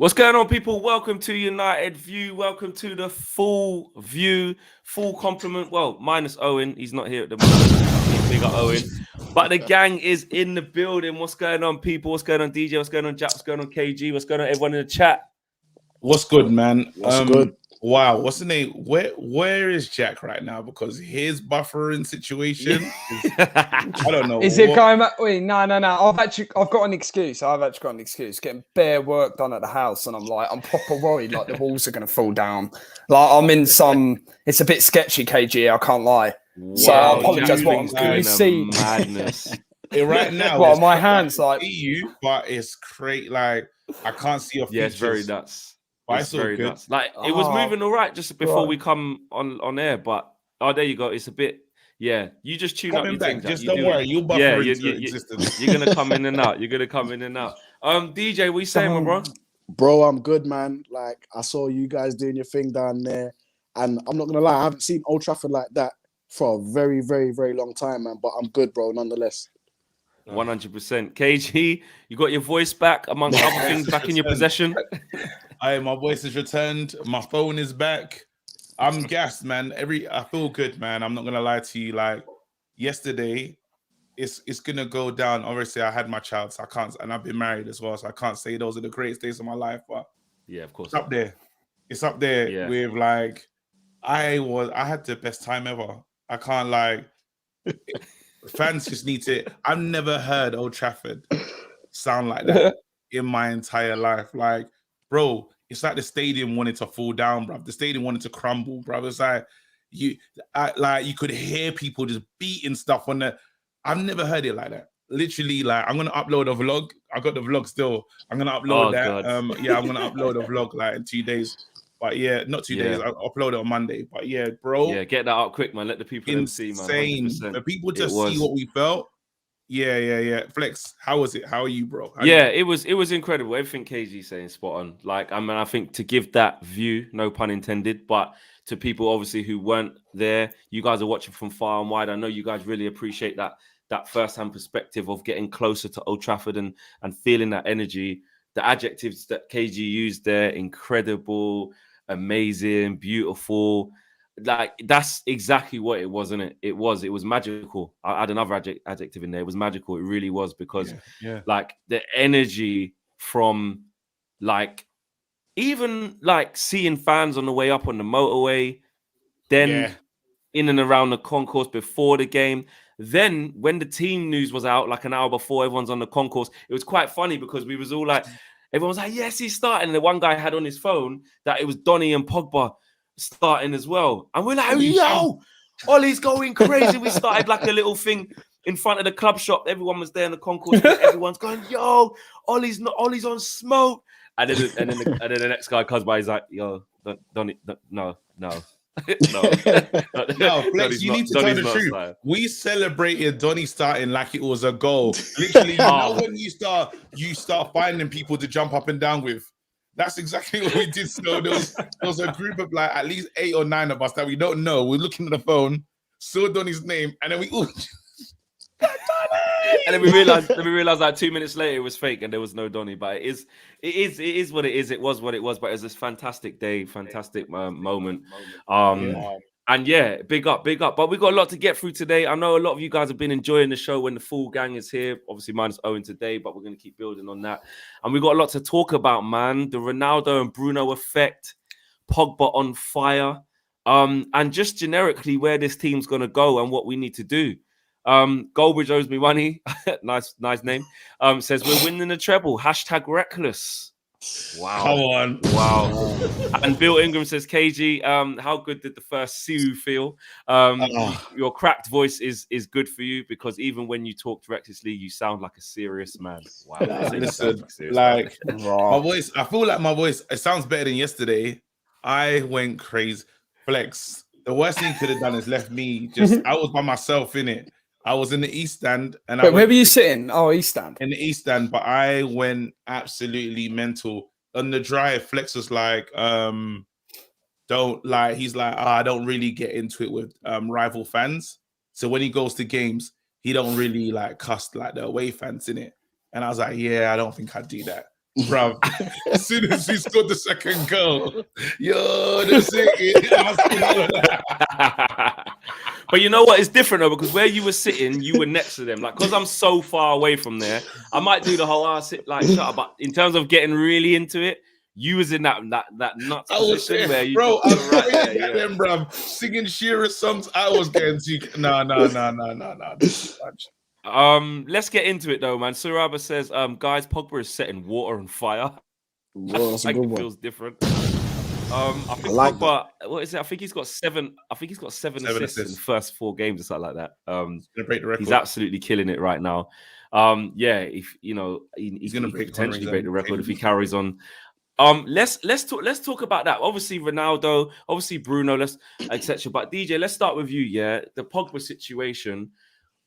What's going on, people? Welcome to United View. Welcome to the full view, full complement. Well, minus Owen. He's not here at the moment. Big up Owen. But the gang is in the building. What's going on, people? What's going on, DJ? What's going on, Jack? What's going on, KG? What's going on, everyone in the chat? What's good, man? What's good? Wow, what's the name? Where is Jack right now? Because his buffering situation, I don't know. Is it going back? Wait, no. I've got an excuse. I've actually got an excuse. Getting bare work done at the house, and I'm proper worried. Like the walls are going to fall down. Like I'm in some. It's a bit sketchy, KG. I can't lie. Wow, So I apologize. What can you see? Madness. Right now, well, my hands like see you, but it's great. Like I can't see your features. Yeah, it's very nuts. It's very good. nuts. Like it was moving all right just before we come on air, but there you go. It's a bit. Yeah, you just tune up your things. Just don't worry. You'll buffer into existence. You're gonna come in and out. You're gonna come in and out. DJ, what you saying, my bro? Bro, I'm good, man. Like I saw you guys doing your thing down there, and I'm not gonna lie, I haven't seen Old Trafford like that for a very, very, very long time, man. But I'm good, bro, nonetheless. 100%. KG, you got your voice back, among other things, back in your possession. My voice is returned. My phone is back. I'm gassed, man. I feel good, man. I'm not gonna lie to you. Like yesterday, it's gonna go down. Obviously, I had my child, so I can't, and I've been married as well, so I can't say those are the greatest days of my life. But yeah, of course, it's up there. It's up there with like I had the best time ever. I can't lie. Fans just need to. I've never heard Old Trafford sound like that in my entire life. Like, bro, it's like the stadium wanted to fall down, bro. The stadium wanted to crumble, bro. It's like you could hear people just beating stuff on the. I've never heard it like that. Literally, like I'm gonna upload a vlog. I got the vlog still. I'm gonna upload that. God. Yeah, I'm gonna upload a vlog like in 2 days. But yeah, not 2 days. I'll upload it on Monday. But yeah, bro. Yeah, get that out quick, man. Let the people see, man. Insane. The people just see what we felt. Yeah. Flex, how was it? How are you, bro? It was incredible. Everything KG saying spot on. Like, I mean, I think to give that view, no pun intended, but to people obviously who weren't there, you guys are watching from far and wide. I know you guys really appreciate that first-hand perspective of getting closer to Old Trafford and feeling that energy. The adjectives that KG used there, incredible, amazing, beautiful. Like that's exactly what it was, isn't it? It was magical. I had another adjective in there. It was magical. It really was because like the energy from like even like seeing fans on the way up on the motorway, then in and around the concourse before the game. Then when the team news was out, like an hour before, everyone's on the concourse. It was quite funny because we was all like, everyone was like, yes, he's starting. And the one guy had on his phone that it was DONNY and Pogba starting as well. And we're like, yo, Ollie's going crazy. We started like a little thing in front of the club shop. Everyone was there in the concourse. Everyone's going, yo, Ollie's on smoke. And then the next guy comes by, he's like, yo, DONNY, no. Flex, you need to tell the truth. We celebrated DONNY starting like it was a goal. Literally, when you start finding people to jump up and down with. That's exactly what we did. So there was a group of like at least 8 or 9 of us that we don't know. We're looking at the phone, saw DONNY's name, and then we all. And then we realized like 2 minutes later it was fake and there was no DONNY. But it is what it is. It was what it was. But it was this fantastic day, fantastic moment. And yeah, big up. But we got a lot to get through today. I know a lot of you guys have been enjoying the show when the full gang is here. Obviously, minus Owen today, but we're going to keep building on that. And we got a lot to talk about, man. The Ronaldo and Bruno effect, Pogba on fire, and just generically where this team's going to go and what we need to do. Goldbridge owes me money. nice name. Says we're winning the treble. #reckless. Wow. Come on. Wow. And Bill Ingram says, KG, how good did the first Siu feel? Your cracked voice is good for you because even when you talk recklessly, you sound like a serious man. Wow. Listen, like my voice, I feel like my voice, it sounds better than yesterday. I went crazy. Flex. The worst thing you could have done is left me I was by myself in it. I was in the East Stand. And where were you sitting? Oh, East Stand. In the East Stand, but I went absolutely mental. On the drive, Flex was like, he's like, I don't really get into it with rival fans. So when he goes to games, he don't really like cuss like the away fans in it. And I was like, yeah, I don't think I'd do that. Bruv, as soon as he scored the second goal, yo, that's it. But you know what? It's different though, because where you were sitting, you were next to them. Like, because I'm so far away from there, I might do the whole sit like shut up. But in terms of getting really into it, you was in that nuts position where you bro, I was right there, them, bro, singing Shearer songs. I was getting too. No. This is much. Let's get into it though, man. Suraba says, guys, Pogba is setting water on fire. Whoa, that's a good one. Feels different. I think like Pogba, what is it? I think he's got seven assists in the first 4 games or something like that. He's gonna break the record. He's absolutely killing it right now. Yeah, if you know, he's gonna potentially break the record if he carries on. Let's talk about that. Obviously, Ronaldo, obviously Bruno, etc. But DJ, let's start with you. Yeah, the Pogba situation.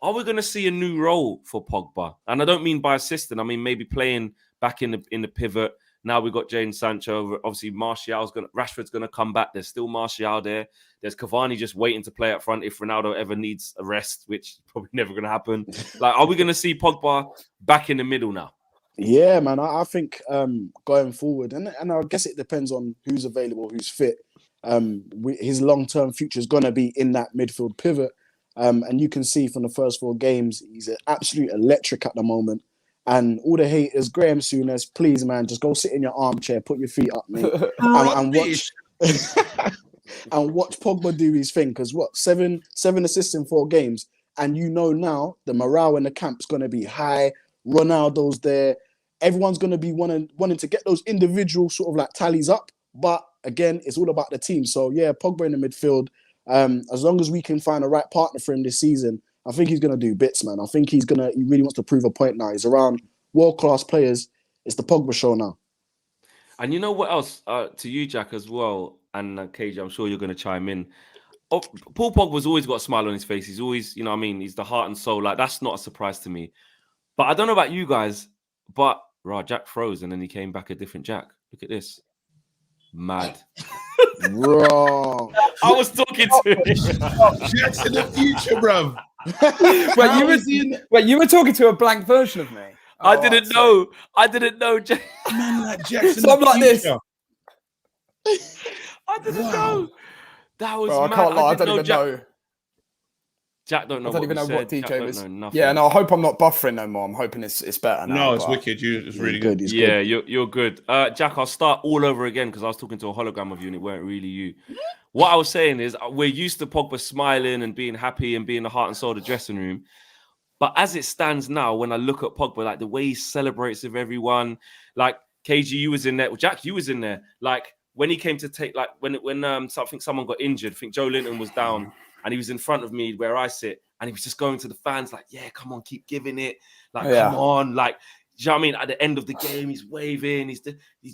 Are we going to see a new role for Pogba? And I don't mean by assistant. I mean maybe playing back in the pivot. Now we've got Jadon Sancho. Obviously, Rashford's going to come back. There's still Martial there. There's Cavani just waiting to play up front if Ronaldo ever needs a rest, which is probably never going to happen. Like, are we going to see Pogba back in the middle now? Yeah, man. I think going forward, and I guess it depends on who's available, who's fit. His long-term future is going to be in that midfield pivot. And you can see from the first 4 games, he's an absolute electric at the moment. And all the haters, Graham Souness, please, man, just go sit in your armchair, put your feet up, mate, and watch and watch Pogba do his thing. Because what, 7 assists in 4 games, and you know now the morale in the camp's going to be high. Ronaldo's there. Everyone's going to be wanting to get those individual sort of like tallies up. But again, it's all about the team. So yeah, Pogba in the midfield. As long as we can find a right partner for him this season, I think he's going to do bits, man. I think he really wants to prove a point now. He's around world-class players. It's the Pogba show now. And you know what else? To you, Jack, as well, and KJ, I'm sure you're going to chime in. Paul Pogba's always got a smile on his face. He's always, you know what I mean? He's the heart and soul. Like, that's not a surprise to me. But I don't know about you guys, but Jack froze and then he came back a different Jack. Look at this. Mad. Bro, I was talking to him. Jack's in the future, bro. You were talking to a blank version of me. I didn't know. Jack. Man, like Jack's so I'm like this. I didn't know. That was bro, mad. I can't lie. I don't even know. Jack don't know. I don't even know what DJ was. Nothing. Yeah, no. I hope I'm not buffering no more. I'm hoping it's better now. No, it's wicked. It's really good. Yeah, you're good. Jack, I'll start all over again because I was talking to a hologram of you and it weren't really you. What I was saying is we're used to Pogba smiling and being happy and being the heart and soul of the dressing room. But as it stands now, when I look at Pogba, like the way he celebrates with everyone, like KG, you was in there. Well, Jack, you was in there. Like when he came to take, like when someone got injured, I think Joe Linton was down. And he was in front of me where I sit, and he was just going to the fans like, yeah, come on, keep giving it. Like, come on. Like, do you know what I mean? At the end of the game, he's waving, he's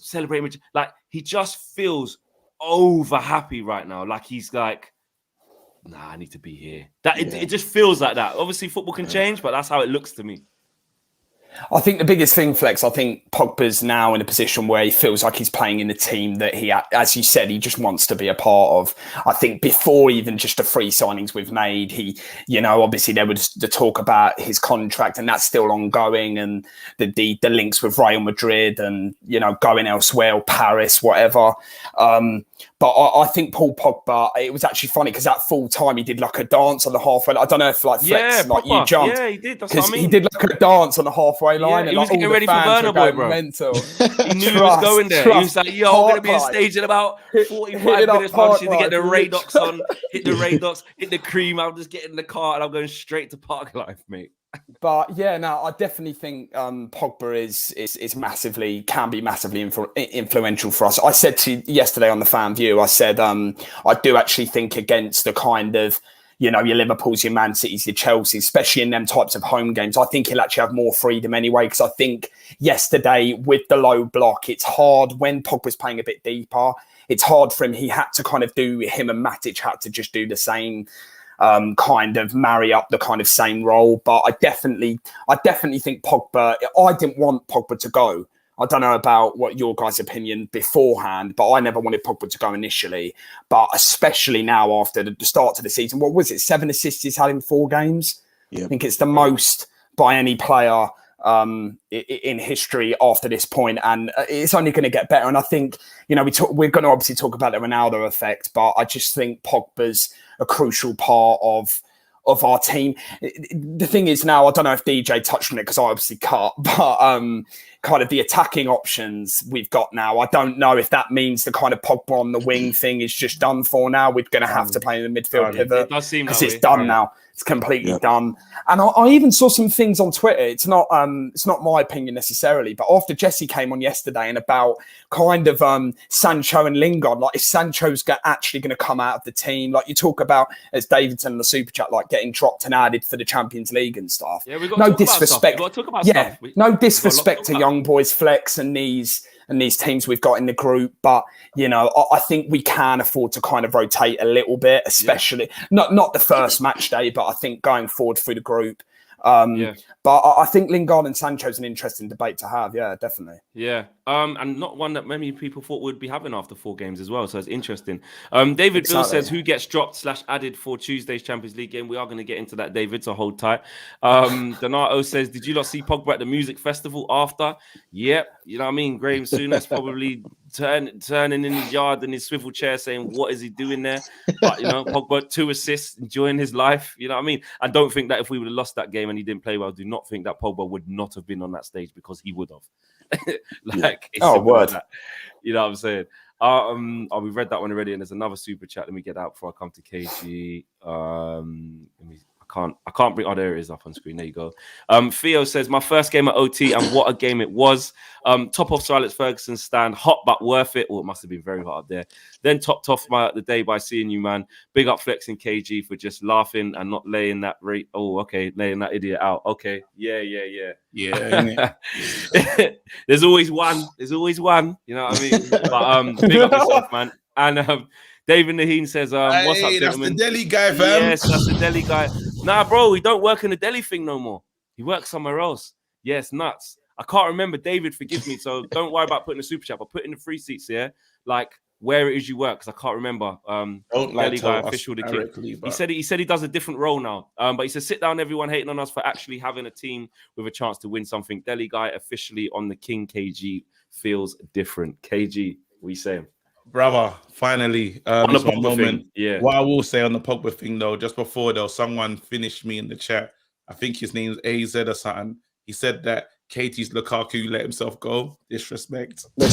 celebrating. Like, he just feels over happy right now. Like, he's like, nah, I need to be here. It just feels like that. Obviously, football can change, but that's how it looks to me. I think the biggest thing, Flex, I think Pogba's now in a position where he feels like he's playing in a team that he, as you said, he just wants to be a part of. I think before even just the 3 signings we've made, he, you know, obviously there was the talk about his contract and that's still ongoing and the links with Real Madrid and, you know, going elsewhere, or Paris, whatever. But I think Paul Pogba, it was actually funny because at full time he did like a dance on the halfway. I don't know if like Flex, like you jumped. Yeah, he did. That's what I mean. He did like a dance on the halfway line. Yeah, and he was like, getting ready for Burner Boy, bro. Mental. He knew he was going there. He was like, yo, I'm going to be on stage in about 45 minutes. I'm just going to get the Radox on, hit the Radox, hit the cream. I'm just getting in the car and I'm going straight to Park Life, mate. But yeah, no, I definitely think Pogba is massively, can be massively influential for us. I said to you yesterday on the Fan View, I said I do actually think against the kind of, you know, your Liverpools, your Man Cities, your Chelsea, especially in them types of home games, I think he'll actually have more freedom anyway. Because I think yesterday with the low block, it's hard when Pogba's playing a bit deeper. It's hard for him. He had to kind of him and Matic had to just do the same. Kind of marry up the kind of same role. But I definitely think Pogba, I didn't want Pogba to go. I don't know about what your guys' opinion beforehand, but I never wanted Pogba to go initially. But especially now after the start of the season, what was it? 7 assists he's had in 4 games? Yeah. I think it's the most by any player in history after this point, and it's only going to get better. And I think, you know, we're going to obviously talk about the Ronaldo effect, but I just think Pogba's a crucial part of our team. The thing is now, I don't know if DJ touched on it because I obviously cut, but kind of the attacking options we've got now, I don't know if that means the kind of Pogba on the wing thing is just done for now. We're going to have to play in the midfield pivot because it's done now. It's completely done. And I even saw some things on Twitter. It's not my opinion necessarily, but after Jesse came on yesterday and about kind of Sancho and Lingard, like, is Sancho's actually going to come out of the team? Like, you talk about, as Davidson in the super chat, like getting dropped and added for the Champions League and stuff. Yeah, we've got no to disrespect. No disrespect to young boys Flex and these teams we've got in the group, but you know, I think we can afford to kind of rotate a little bit, especially not the first match day, but I think going forward through the group. But I think Lingard and Sancho's an interesting debate to have. Yeah, definitely. Yeah. And not one that many people thought we'd be having after 4 games as well. So it's interesting. David Bill says, who gets dropped / added for Tuesday's Champions League game? We are going to get into that, David, so hold tight. Donato says, did you not see Pogba at the music festival after? Yep. You know what I mean? Graham Souness probably turning in his yard in his swivel chair saying, what is he doing there? But, you know, Pogba, 2 assists, enjoying his life. You know what I mean? I don't think that if we would have lost that game and he didn't play well, I do not think that Pogba would not have been on that stage, because he would have. Word. You know what I'm saying? We've read that one already, and there's another super chat. Let me get out before I come to KG. I can't bring. Oh, there it is up on screen. There you go. Theo says, my first game at OT, and what a game it was. Top off Sir Alex Ferguson's stand, hot but worth it. Oh, it must have been very hot up there. Then topped off the day by seeing you, man. Big up Flex and KG for just laughing and not laying that laying that idiot out. Okay, yeah. There's always one. You know what I mean? But big up yourself, man. And David Naheen says, what's up, gentlemen? That's the Delhi guy, fam. Yes, that's the Delhi guy. Nah, bro, we don't work in the Delhi thing no more. He works somewhere else. Yes, nuts. I can't remember. David, forgive me. So don't worry about putting a super chat. But put in the free seats here, like where it is you work, because I can't remember. Delhi guy, official the king. He said he does a different role now. But he said, sit down, everyone hating on us for actually having a team with a chance to win something. Delhi guy officially on the king. KG feels different. KG, we say. Brother, finally, on the Pogba moment. Thing. Yeah. What I will say on the Pogba thing, though, just before, though, someone finished me in the chat. I think his name's AZ or something. He said that Katie's Lukaku let himself go. Disrespect. Hey,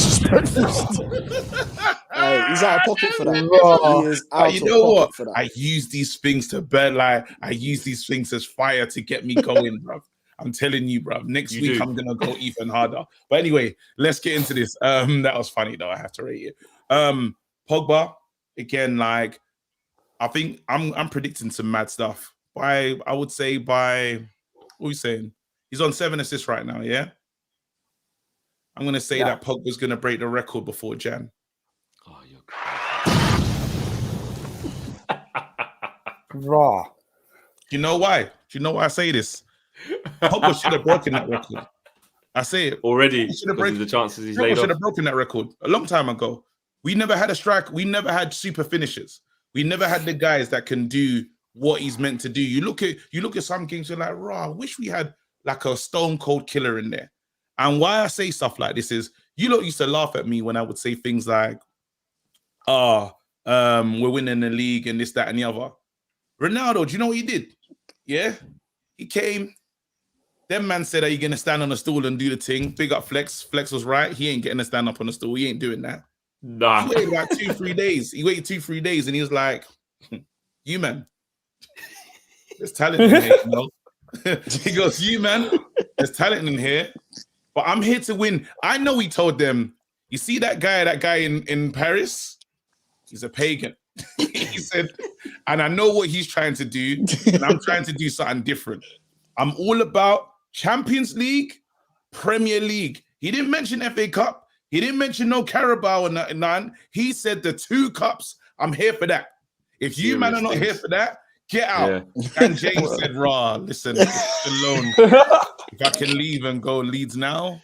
he's out of pocket for that. He is out you know what? For that. I use these things to burn, like I use these things as fire to get me going, bro. I'm telling you, bro. Next week I'm gonna go even harder. But anyway, let's get into this. That was funny though. I have to rate it. Pogba again, like I think I'm predicting some mad stuff. I would say what are you saying? He's on 7 assists right now, yeah? I'm gonna say that Pogba's gonna break the record before Jan. Oh, you're raw. You know why? Do you know why I say this? Pogba should have broken that record. I say it already. The chances he's laid off. Should have broken that record a long time ago. We never had a strike. We never had super finishers. We never had the guys that can do what he's meant to do. You look at some games, you're like, raw, I wish we had like a stone cold killer in there. And why I say stuff like this is, you lot used to laugh at me when I would say things like, we're winning the league and this, that, and the other. Ronaldo, do you know what he did? Yeah, he came. Them man said, are you going to stand on a stool and do the thing? Big up Flex. Flex was right. He ain't getting to stand up on a stool. He ain't doing that. Nah. He waited like 2-3 days. He waited 2-3 days and he was like, you man, there's talent in here, you know? He goes, you man, there's talent in here, but I'm here to win. I know he told them, you see that guy in Paris? He's a pagan. He said, and I know what he's trying to do, and I'm trying to do something different. I'm all about Champions League, Premier League. He didn't mention FA Cup. He didn't mention no Carabao or none. He said the 2 cups, I'm here for that. If you man are not here for that, get out. Yeah. And James said, raw, listen, alone. If I can leave and go Leeds now,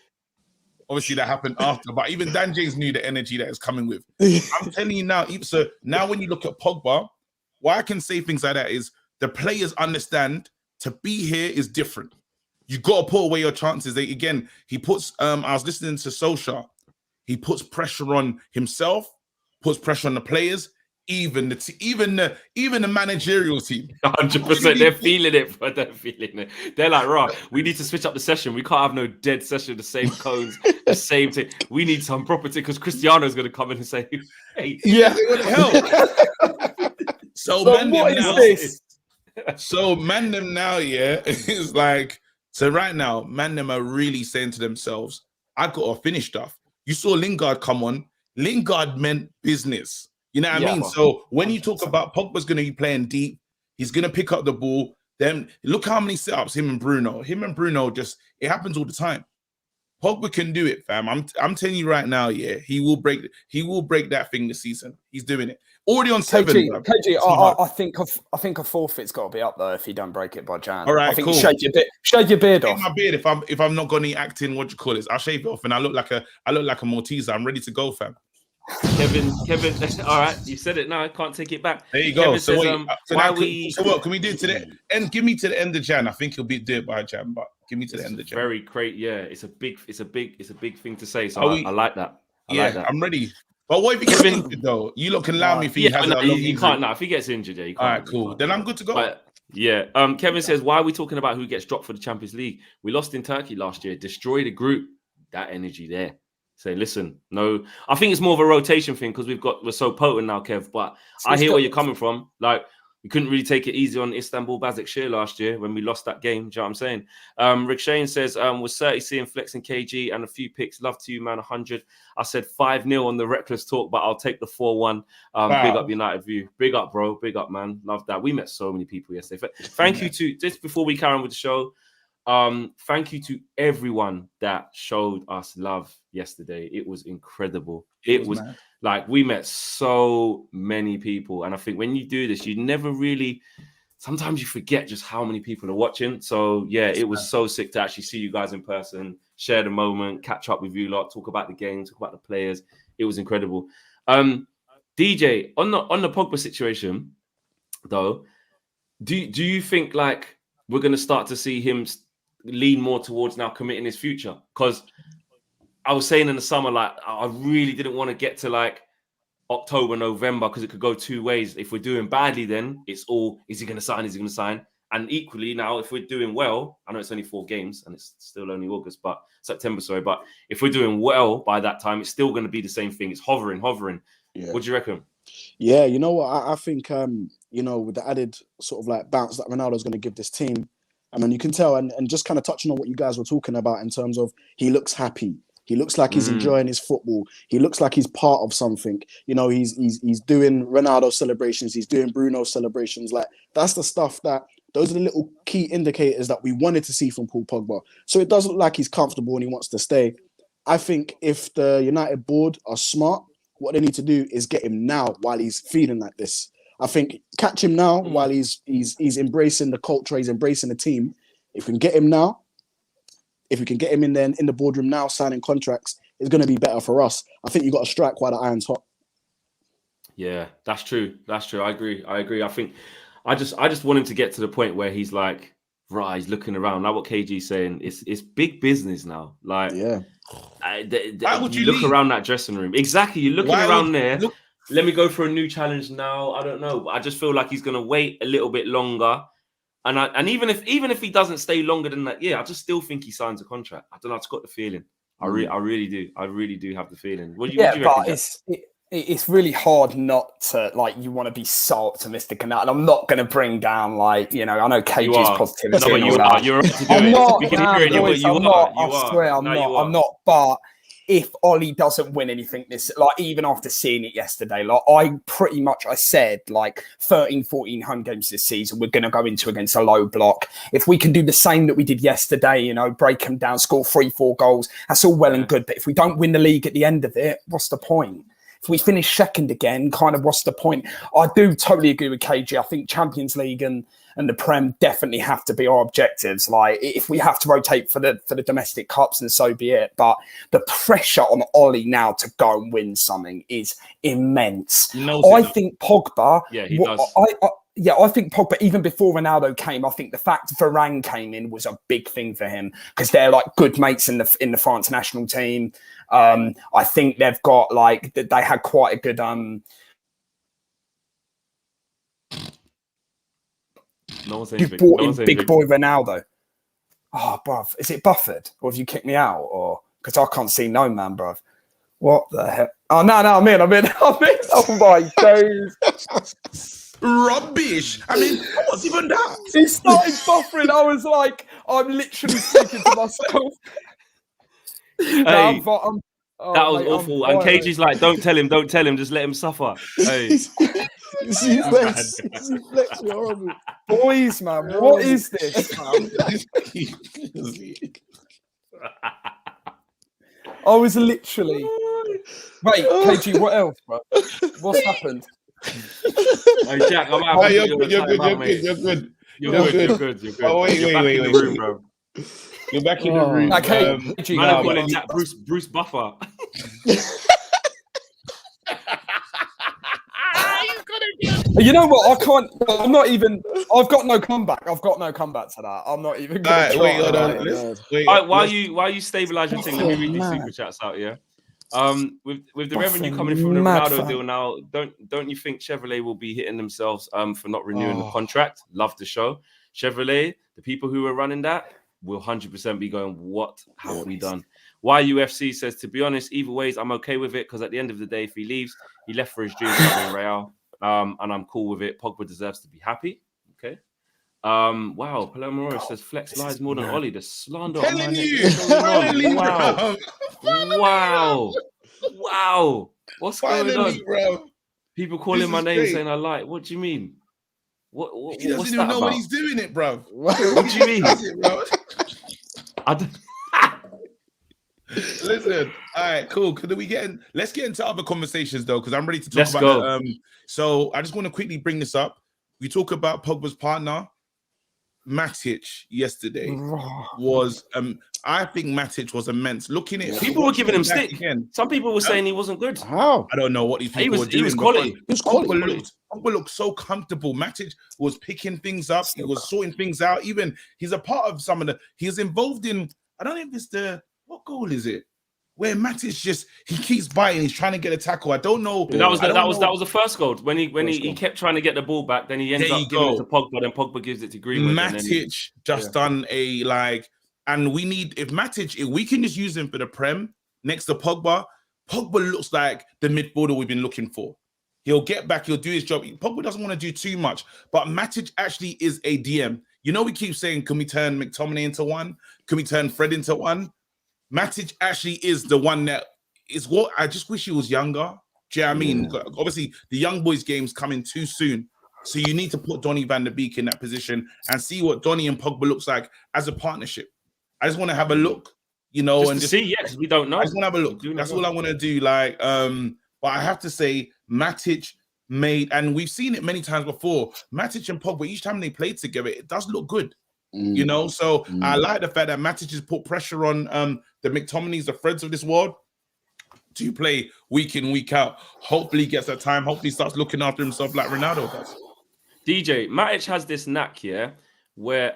obviously that happened after, but even Dan James knew the energy that is coming with. I'm telling you now, so now when you look at Pogba, why I can say things like that is the players understand to be here is different. You got to put away your chances. He puts. I was listening to Solskjaer. He puts pressure on himself, puts pressure on the players, even the managerial team. 100%. They're feeling it, but they're feeling it. They're like, "Raw, we need to switch up the session. We can't have no dead session, the same cones, the same thing. We need some property because Cristiano's going to come in and say, hey, yeah, what the hell?" So man, what is this? So man, them now, yeah, it's like, so right now, man, them are really saying to themselves, "I got to finish stuff." You saw Lingard come on. Lingard meant business. You know what I mean? So when you talk about Pogba's going to be playing deep, he's going to pick up the ball. Then look how many setups him and Bruno just, it happens all the time. Pogba can do it, fam. I'm telling you right now, yeah, he will break that thing this season. He's doing it. Already on 7. KG, I think a forfeit's got to be up though if you don't break it by Jan. All right, I think cool. Shave your beard off. My beard, if I'm not going to acting, what you call it, I'll shave it off, and I look like a Malteser. I'm ready to go, fam. Kevin, all right, you said it now. I can't take it back. There you go. Kevin So, says, what can we do to the end? Give me to the end of Jan. I think he'll do it by Jan, but give me to the end of Jan. Very great, yeah. It's a big thing to say. So I like that. I like that. I'm ready. But what if he gets injured though? You lot can allow me if he has a long injury. You can't. No, if he gets injured, yeah, you can't. All right, cool. Then I'm good to go. But, yeah. Kevin says, why are we talking about who gets dropped for the Champions League? We lost in Turkey last year. Destroy the group. That energy there. Say, listen, no. I think it's more of a rotation thing because we're so potent now, Kev. But I hear where you're coming from. Like, we couldn't really take it easy on Istanbul Başakşehir last year when we lost that game. Do you know what I'm saying? Rick Shane says, was 30 seeing Flex and KG and a few picks. Love to you, man. 100. I said 5-0 on the reckless talk, but I'll take the 4-1. Big up United View. Big up, bro. Big up, man. Love that. We met so many people yesterday. Thank you to, just before we carry on with the show, thank you to everyone that showed us love yesterday. It was incredible. It was like we met so many people, and I think when you do this, you never really. Sometimes you forget just how many people are watching. So yeah, it was so sick to actually see you guys in person, share the moment, catch up with you lot, talk about the game, talk about the players. It was incredible. DJ, on the Pogba situation, though, do you think like we're going to start to see him lean more towards now committing his future? Because I was saying in the summer, like, I really didn't want to get to like October, November, because it could go two ways. If we're doing badly, then it's all, is he going to sign? Is he going to sign? And equally now, if we're doing well, I know it's only 4 games and it's still only September, sorry. But if we're doing well by that time, it's still going to be the same thing. It's hovering. Yeah. What do you reckon? Yeah, you know what? I think, with the added sort of like bounce that Ronaldo's going to give this team, I mean, you can tell, and just kind of touching on what you guys were talking about in terms of he looks happy. He looks like he's enjoying his football. He looks like he's part of something. You know, he's doing Ronaldo celebrations. He's doing Bruno celebrations. Like, that's the stuff those are the little key indicators that we wanted to see from Paul Pogba. So it does look like he's comfortable and he wants to stay. I think if the United board are smart, what they need to do is get him now while he's feeling like this. I think catch him now while he's embracing the culture, he's embracing the team. If we can get him now, if we can get him in the boardroom now, signing contracts, it's going to be better for us. I think you got to strike while the iron's hot. Yeah, that's true. I agree. I think I just want him to get to the point where he's like, right, he's looking around. Like what KG's saying, it's big business now. Like, yeah. Why would you look around that dressing room? Exactly, you're looking around there. Let me go for a new challenge now. I don't know. I just feel like he's going to wait a little bit longer. And even if he doesn't stay longer than that, I just still think he signs a contract. I don't know. I just got the feeling. I really do. I really do have the feeling. What do you reckon, but it's really hard not to, like, you want to be so optimistic and that. And I'm not going to bring down, like, I know KG's positivity. No, but you're right to do it. I swear I'm not. But if Ollie doesn't win anything even after seeing it yesterday, I said, 13, 14 home games this season, we're going to go into against a low block. If we can do the same that we did yesterday, break them down, score 3-4 goals, that's all well and good. But if we don't win the league at the end of it, what's the point? If we finish second again, kind of what's the point? I do totally agree with KG. I think Champions League and the Prem definitely have to be our objectives. Like, if we have to rotate for the domestic cups, and so be it. But the pressure on Ollie now to go and win something is immense. I think Pogba. Yeah, he does. Yeah, I think Pogba, even before Ronaldo came, I think the fact Varane came in was a big thing for him because they're like good mates in the France national team. I think they've got like they had quite a good No one's saying You've brought in big boy Ronaldo. Oh, bruv, is it Buffett or have you kicked me out? Or because I can't see no man, bruv. What the heck? Oh no, I'm in. Oh my days. Rubbish. I mean, what's even that? He started buffering. I was like, I'm literally thinking to myself. Hey, that was awful. And KG's like, don't tell him, just let him suffer. Hey. Flex, horrible. Boys, man, what is this, man? I was literally. Wait, KG, what else, bro? What's happened? Hey, Jack, I'm out. You're good. You're good. Oh, wait. Room, bro. You're back in the room. Okay, man, I'm calling Jack Bruce Buffer. You know what? I can't. I'm not even. I've got no comeback. I've got no comeback to that. I'm not even. Gonna wait, hold on. While you stabilize your thing, let me read these super chats out. Yeah. With the revenue coming from the Ronaldo deal now, don't you think Chevrolet will be hitting themselves for not renewing the contract? Love the show. Chevrolet, the people who are running that will 100% be going, what have we done? YUFC says, to be honest, either ways, I'm okay with it because at the end of the day, if he leaves, he left for his dreams in Real, and I'm cool with it. Pogba deserves to be happy. Okay. Wow, Palermo Morris says Flex lies more than Ollie. The slander on my neck. Wow. What's going on? Bro. People calling my name saying I like. What do you mean? What he doesn't even know when he's doing it, bro. What do you mean? I don't... Listen, all right, cool. Let's get into other conversations though, because I'm ready to talk about it. So I just want to quickly bring this up. We talk about Pogba's partner, Matic, yesterday was I think Matic was immense. Looking at people were giving him stick. Again. Some people were saying he wasn't good. How? I don't know what these people were doing. He was quality. Pogba looked so comfortable. Matic was picking things up. He was sorting things out. Even he's a part of some of the. He's involved in. I don't know if it's what goal is it? Where Matic he keeps biting. He's trying to get a tackle. I don't know. That was the first goal when he kept trying to get the ball back. Then he ends up giving it to Pogba. Then Pogba gives it to Greenwood. Matic done a and we need if we can just use him for the Prem next to Pogba. Pogba looks like the midfielder we've been looking for. He'll get back. He'll do his job. Pogba doesn't want to do too much, but Matic actually is a DM. You know, we keep saying, can we turn McTominay into one? Can we turn Fred into one? Matic actually is the one that is what I just wish he was younger. Do you know what I mean? Obviously, the young boys game's coming too soon. So you need to put Donny van der Beek in that position and see what Donny and Pogba looks like as a partnership. I just want to have a look, you know, just see, because we don't know. I just want to have a look. That's all I want to do. But I have to say, Matic made, and we've seen it many times before. Matic and Pogba, each time they play together, it does look good. You know, so I like the fact that Matic has put pressure on the McTominays, the Freds of this world, to play week in, week out. Hopefully he gets that time. Hopefully he starts looking after himself like Ronaldo does. DJ, Matic has this knack here where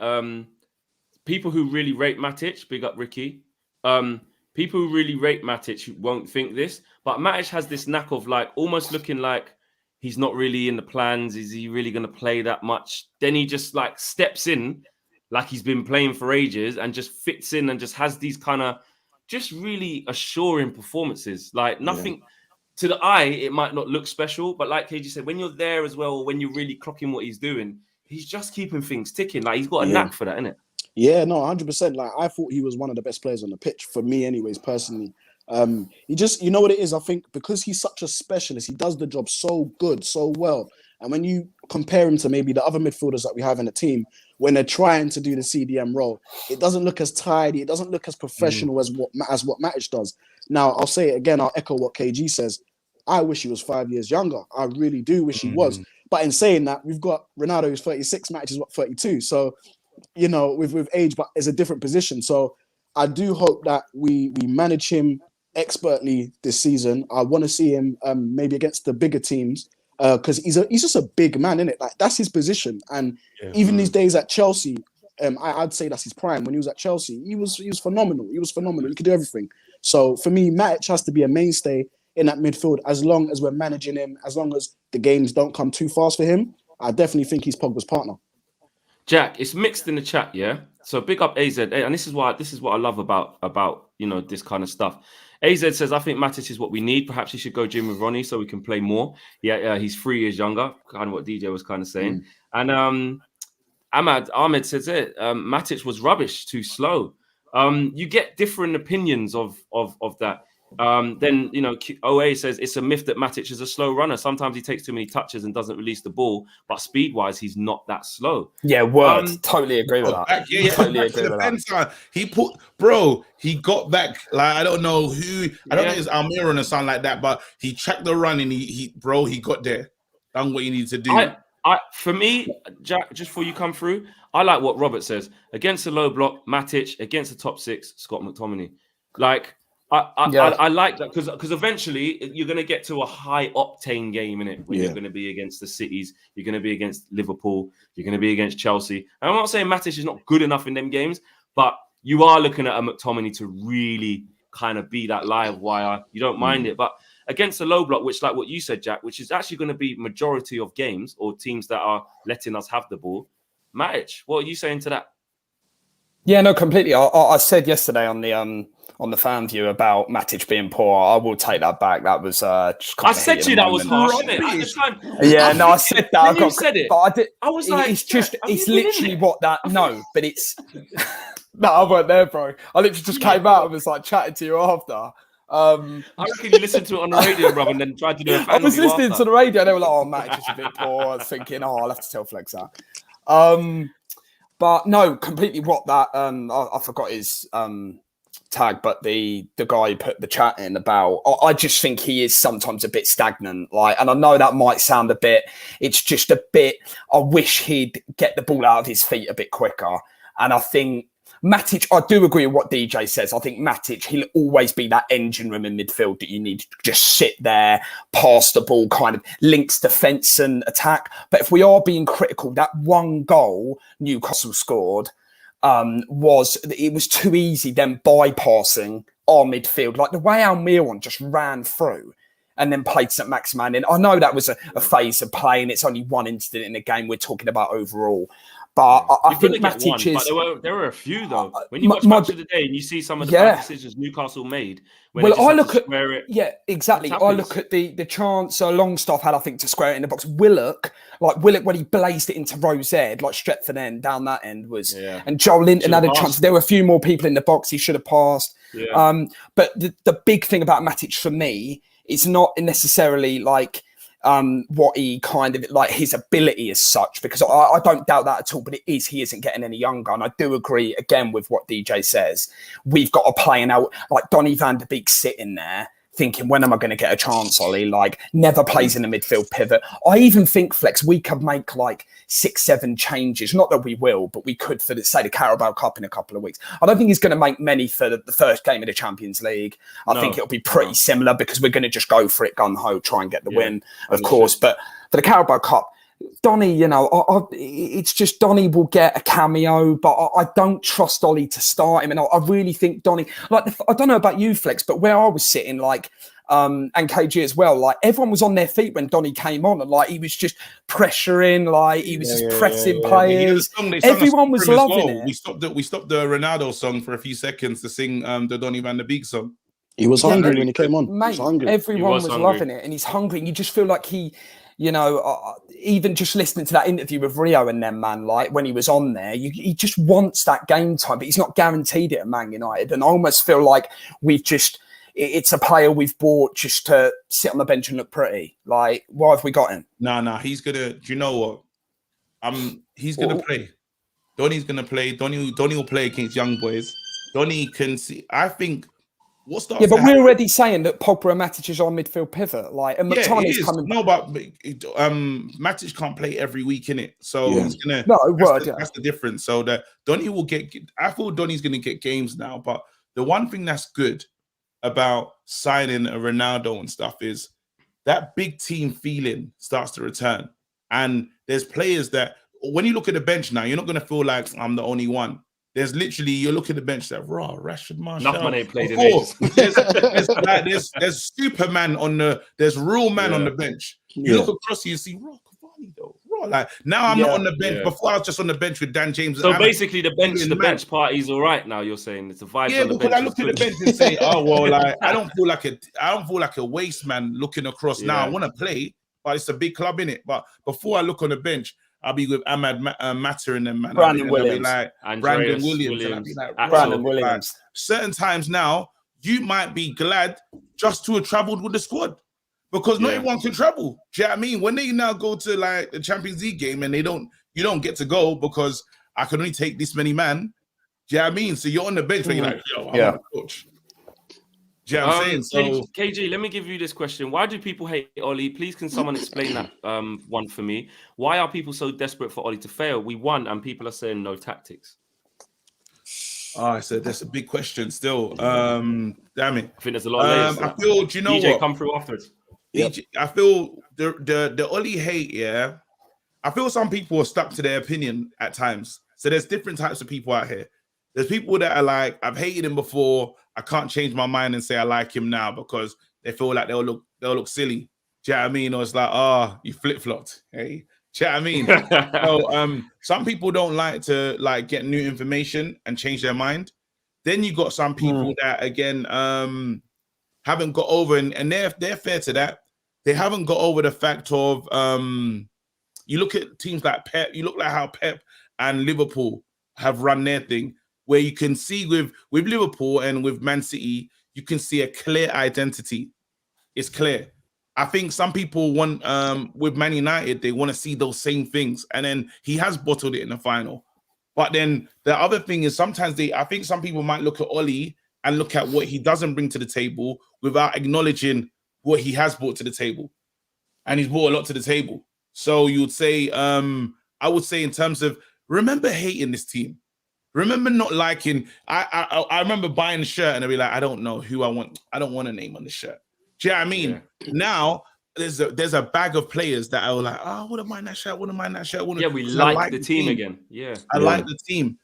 people who really rate Matic, big up Ricky, people who really rate Matic won't think this, but Matic has this knack of almost looking like he's not really in the plans. Is he really going to play that much? Then he just steps in like he's been playing for ages and just fits in and just has these kind of just really assuring performances. Nothing to the eye, it might not look special, but like KG said, when you're there as well, when you're really clocking what he's doing, he's just keeping things ticking. He's got a knack for that, innit? Yeah, no, 100%. I thought he was one of the best players on the pitch for me, anyways, personally. He just, you know what it is? I think because he's such a specialist, he does the job so good, so well. And when you compare him to maybe the other midfielders that we have in the team, when they're trying to do the CDM role, it doesn't look as tidy, it doesn't look as professional as what Matic does. Now, I'll say it again, I'll echo what KG says. I wish he was 5 years younger. I really do wish he was. But in saying that, we've got Ronaldo who's 36, Matic is 32. So, you know, with age, but it's a different position. So I do hope that we manage him expertly this season. I want to see him maybe against the bigger teams. because he's just a big man, innit? Like that's his position. And even these days at Chelsea, I'd say that's his prime. When he was at Chelsea, he was phenomenal. He was phenomenal. He could do everything. So for me, Matic has to be a mainstay in that midfield as long as we're managing him, as long as the games don't come too fast for him. I definitely think he's Pogba's partner. Jack, it's mixed in the chat, yeah. So big up AZ, and this is what I love about this kind of stuff. AZ says, I think Matic is what we need. Perhaps he should go gym with Ronnie so we can play more. Yeah, he's 3 years younger, kind of what DJ was kind of saying. And Ahmed says it. Matic was rubbish, too slow. You get different opinions of that. Then OA says it's a myth that Matic is a slow runner. Sometimes he takes too many touches and doesn't release the ball, but speed wise he's not that slow. Yeah, totally agree with that. Totally agree with that. He got back. Like I don't know who. I don't think it's Almiron or something like that, but he checked the run and he got there. Done what you need to do. For me, Jack, just before you come through, I like what Robert says. Against the low block, Matic. Against the top six, Scott McTominay. Like I like that because eventually you're going to get to a high octane game in it when you're going to be against the cities, you're going to be against Liverpool, you're going to be against Chelsea. And I'm not saying Matic is not good enough in them games, but you are looking at a McTominay to really kind of be that live wire. You don't mind it, but against a low block, which like what you said, Jack, which is actually going to be majority of games or teams that are letting us have the ball. Matic, what are you saying to that? Yeah, no, completely. I said yesterday on the fan view about Matic being poor. I will take that back. That was just kind I said to you that was harsh, wasn't it? At the time. Yeah, no, I said that. You said it. But I did. I was like, it's literally what that. No, but it's. No, I weren't there, bro. I literally just came out and was like chatting to you after. I reckon you listened to it on the radio, bro, and then tried to do a fan. I was listening to the radio. And they were like, "Oh, Matic is a bit poor." I was thinking, "Oh, I'll have to tell Flex that." But no, completely what that I forgot his tag, but the guy who put the chat in about I just think he is sometimes a bit stagnant. Like, and I know that might sound a bit, it's just a bit, I wish he'd get the ball out of his feet a bit quicker. And I think Matic, I do agree with what DJ says. I think Matic, he'll always be that engine room in midfield that you need to just sit there, pass the ball, kind of links defence and attack. But if we are being critical, that one goal Newcastle scored was too easy, then bypassing our midfield. Like the way Almiron just ran through and then played St. Maximin in. I know that was a phase of play and it's only one incident in the game we're talking about overall. But I think Matic is... But there were a few, though. When you watch Match of the Day and you see some of the bad decisions Newcastle made... I look at... Yeah, exactly. I look at the chance Longstaff had, I think, to square it in the box. Willock, when he blazed it into Rose Ed, like Stretford end, down that end was... Yeah. And Joel Linton had a chance. There were a few more people in the box he should have passed. Yeah. But the big thing about Matic for me is not necessarily like... what he kind of like his ability as such, because I don't doubt that at all, but he isn't getting any younger. And I do agree again with what DJ says. We've got to play out like Donny van de Beek sitting there thinking, when am I going to get a chance, Ollie? Like, never plays in the midfield pivot. I even think, Flex, we could make like 6-7 changes. Not that we will, but we could for, say, the Carabao Cup in a couple of weeks. I don't think he's going to make many for the first game of the Champions League. I think it'll be pretty similar because we're going to just go for it gung-ho, try and get the win, of course. But for the Carabao Cup, Donny, it's just Donny will get a cameo, but I don't trust Ollie to start him. And I really think Donny, like, I don't know about you, Flex, but where I was sitting, like, and KG as well, like, everyone was on their feet when Donny came on, and like, he was just pressuring, like, he was just pressing players. Everyone was loving it. We stopped the Ronaldo song for a few seconds to sing the Donny van de Beek song. He was hungry when he came on. Mate, everyone was loving it, and he's hungry. And you just feel like he... even just listening to that interview with Rio and them, man, like when he was on there, he just wants that game time, but he's not guaranteed it at Man United. And I almost feel like it's a player we've bought just to sit on the bench and look pretty. Like, why have we got him? No, he's gonna. Do you know what? He's gonna play. Donny's gonna play. Donny will play against young boys. Donny can see. I think. But we're already saying that Pogba and Matic is our midfield pivot. Like, and McTominay's coming. No, but Matic can't play every week, innit? So he's gonna. That's the difference. So that Donny will get. I thought Donny's gonna get games now, but the one thing that's good about signing a Ronaldo and stuff is that big team feeling starts to return. And there's players that, when you look at the bench now, you're not going to feel like I'm the only one. There's literally, you look at the bench that raw, Rashford Marshall. Enough man ain't played in ages. There's Superman on there's real man on the bench. You look across, you see raw Cavani though. Raw, like now I'm not on the bench. Before I was just on the bench with Dan James. So basically, the bench party's all right now. You're saying it's a vibe. Yeah, because I look at the bench and say, oh well, like I don't feel like a waste man looking across. Now I want to play, but it's a big club in it. But before I look on the bench, I'll be with Ahmad Matter and them, man. Brandon Williams. Like Brandon Williams. And I'll be like, Brandon Williams. Like, certain times now, you might be glad just to have traveled with the squad because not everyone can travel. Do you know what I mean? When they now go to like the Champions League game and you don't get to go because I can only take this many man. Do you know what I mean? So you're on the bench where you're like, yo, I'm on the coach. Do you know what I'm saying? So KG, let me give you this question. Why do people hate Oli? Please, can someone explain that one for me? Why are people so desperate for Oli to fail? We won, and people are saying no tactics. I said that's a big question still. Damn it. I think there's a lot of layers. I feel, do you know DJ, what? come through afterwards. I feel the Oli hate, I feel some people are stuck to their opinion at times. So there's different types of people out here. There's people that are like, I've hated him before. I can't change my mind and say I like him now because they feel like they'll look silly. Do you know what I mean? Or it's like, you flip-flopped. Hey, do you know what I mean? So some people don't like to like get new information and change their mind. Then you got some people that again haven't got over, and they're fair to that. They haven't got over the fact of you look at teams like Pep, you look like how Pep and Liverpool have run their thing, where you can see with Liverpool and with Man City, you can see a clear identity. It's clear. I think some people want with Man United, they want to see those same things. And then he has bottled it in the final. But then the other thing is sometimes I think some people might look at Oli and look at what he doesn't bring to the table without acknowledging what he has brought to the table. And he's brought a lot to the table. So you would say, I would say in terms of, remember hating this team. Remember not liking, I remember buying the shirt and I'd be like, I don't know who I want. I don't want a name on the shirt. Do you know what I mean? Yeah. Now, there's a bag of players that are like, I wouldn't mind that shirt, wouldn't mind that shirt. Yeah, we like the team again. Yeah. I like the team.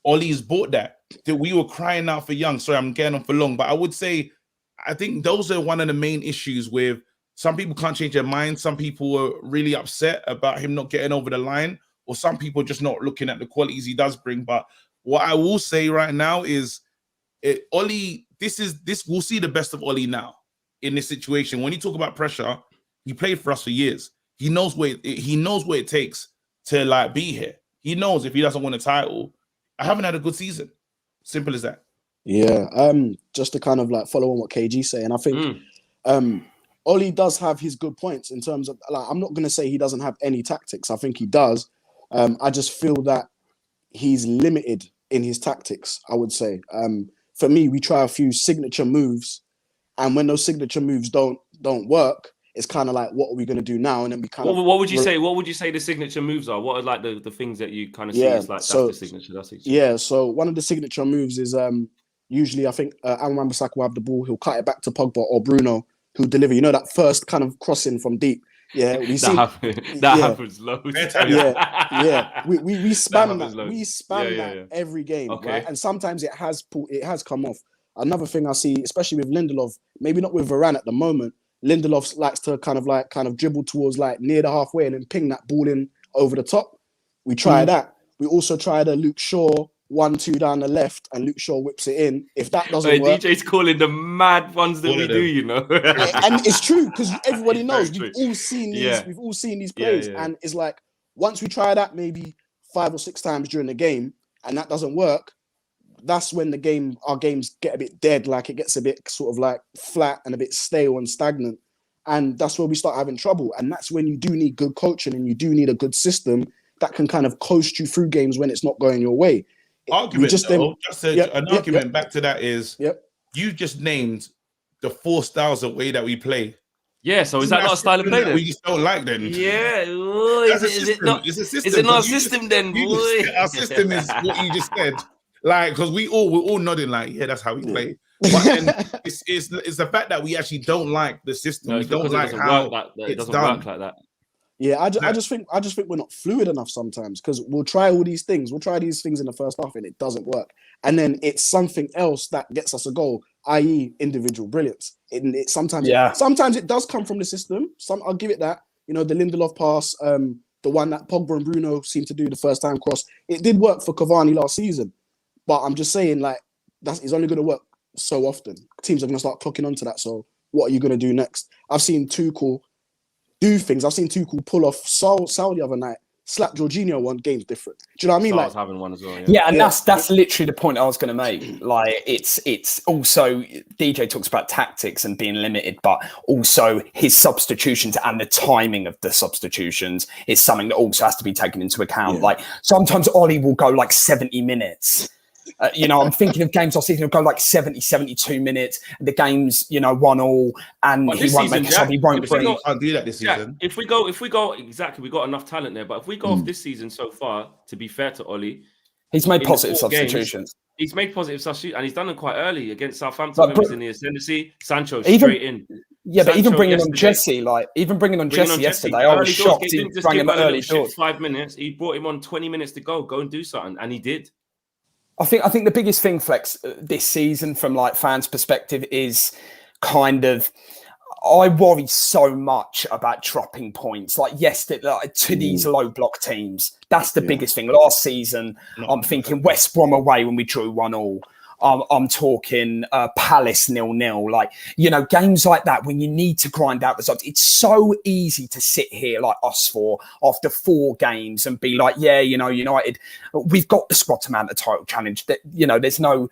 Ollie's bought that. We were crying out for Young. Sorry, I'm getting on for long. But I would say, I think those are one of the main issues with some people can't change their mind. Some people are really upset about him not getting over the line. Or some people just not looking at the qualities he does bring. But what I will say right now is, Ollie, we'll see the best of Ollie now in this situation. When you talk about pressure, he played for us for years. He knows what it takes to like be here. He knows if he doesn't win a title, I haven't had a good season. Simple as that. Yeah. Just to kind of like follow on what KG's saying, I think Ollie does have his good points in terms of, like, I'm not going to say he doesn't have any tactics. I think he does. I just feel that he's limited in his tactics, I would say. For me, we try a few signature moves, and when those signature moves don't work, it's kind of like, what are we going to do now? And then we kind of... What would you say? What would you say the signature moves are? What are like the things that you kind of see as like, that's the signature? Yeah, so one of the signature moves is usually, I think, Wan-Bissaka will have the ball, he'll cut it back to Pogba or Bruno, who'll deliver. You know, that first kind of crossing from deep. Yeah, we see that happens loads. We spam that. We spam that every game, right? And sometimes it has come off. Another thing I see, especially with Lindelof, maybe not with Varane at the moment, Lindelof likes to kind of dribble towards like near the halfway and then ping that ball in over the top. We try that. We also tried a Luke Shaw 1-2 down the left, and Luke Shaw whips it in. If that doesn't work, DJ's calling the mad ones that we do, you know. And it's true because everybody knows we've all seen these plays, and it's like once we try that maybe 5 or 6 times during the game, and that doesn't work, that's when our games get a bit dead. Like it gets a bit sort of like flat and a bit stale and stagnant, and that's where we start having trouble. And that's when you do need good coaching and you do need a good system that can kind of coast you through games when it's not going your way. Argument back to that is you just named the 4 styles of way that we play. Yeah, so is that not a style of play then? We just don't like then. Yeah, is it not a system? Is it not a system then, boy? Our system is what you just said. Like, because we're all nodding like, yeah, that's how we play. But then it's the fact that we actually don't like the system. No, we don't like it how it doesn't done. work like that. Yeah, I just think we're not fluid enough sometimes, because we'll try all these things. We'll try these things in the first half and it doesn't work. And then it's something else that gets us a goal, i.e. individual brilliance. Sometimes it does come from the system. I'll give it that. You know, the Lindelof pass, the one that Pogba and Bruno seemed to do the first time cross. It did work for Cavani last season. But I'm just saying, like, it's only going to work so often. Teams are going to start clocking onto that. So what are you going to do next? I've seen Tuchel do things. I've seen Tuchel pull off Saul the other night, slap Jorginho one, game's different. Do you know what I mean? Sal's having one as well. Yeah, and that's literally the point I was going to make. Like, it's also, DJ talks about tactics and being limited, but also his substitutions and the timing of the substitutions is something that also has to be taken into account. Yeah. Like, sometimes Ollie will go like 70 minutes. You know, I'm thinking of games last season, he'll go like 70, 72 minutes. The game's, 1-1, and he won't make a sub, he won't bring. I can't do that this season. If we go, exactly, we got enough talent there. But if we go off this season so far, to be fair to Ollie, he's made positive substitutions. He's made positive substitutions, and he's done them quite early against Southampton. In the ascendancy, Sancho straight in. Yeah, but even bringing on Jesse, yesterday, I was shocked. He didn't just give him early 5 minutes. He brought him on 20 minutes to go and do something, and he did. I think the biggest thing, Flex, this season from like fans' perspective is kind of, I worry so much about dropping points. Like, yes, to these low block teams, that's the biggest thing. Last season, I'm thinking West Brom away when we drew 1-1. I'm talking Palace 0-0. Like, games like that when you need to grind out results. It's so easy to sit here like us four after 4 games and be like, yeah, United, we've got the squad to mount the title challenge. That there's no,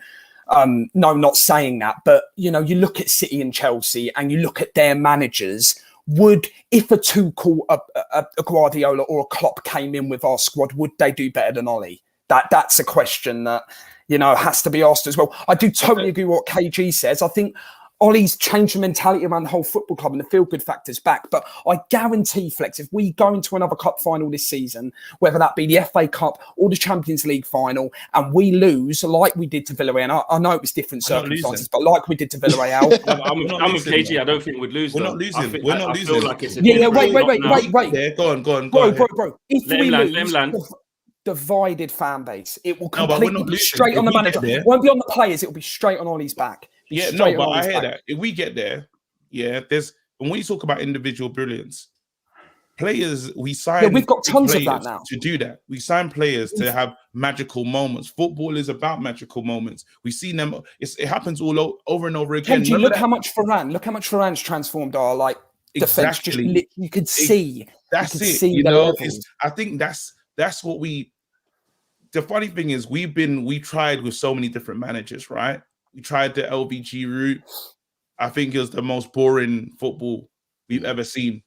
not saying that, but you look at City and Chelsea and you look at their managers. If a Tuchel, a Guardiola or a Klopp came in with our squad, would they do better than Ollie? That's a question that has to be asked as well. I do totally agree with what KG says. I think Ollie's changed the mentality around the whole football club and the feel-good factor's back. But I guarantee, Flex, if we go into another cup final this season, whether that be the FA Cup or the Champions League final, and we lose like we did to Villarreal, I know it was different circumstances, but like we did to Villarreal. I'm with KG. I don't think we'd lose. We're not losing. We're not losing. Feel like it's wait. Yeah, go on. Bro. If we lose, divided fan base. It will completely be straight on the manager. It won't be on the players. It will be straight on Ollie's back. Yeah, no, but I hear that. If we get there, when you talk about individual brilliance, players, we sign. Yeah, we've got tons of that now. To do that, we sign players to have magical moments. Football is about magical moments. We see them. It happens all over and over again. Kenji, look how much Varane's transformed our defense. Exactly. Just you could see. That's it. I think that's what we. The funny thing is, we tried with so many different managers, right? We tried the LVG route. I think it was the most boring football we've ever seen.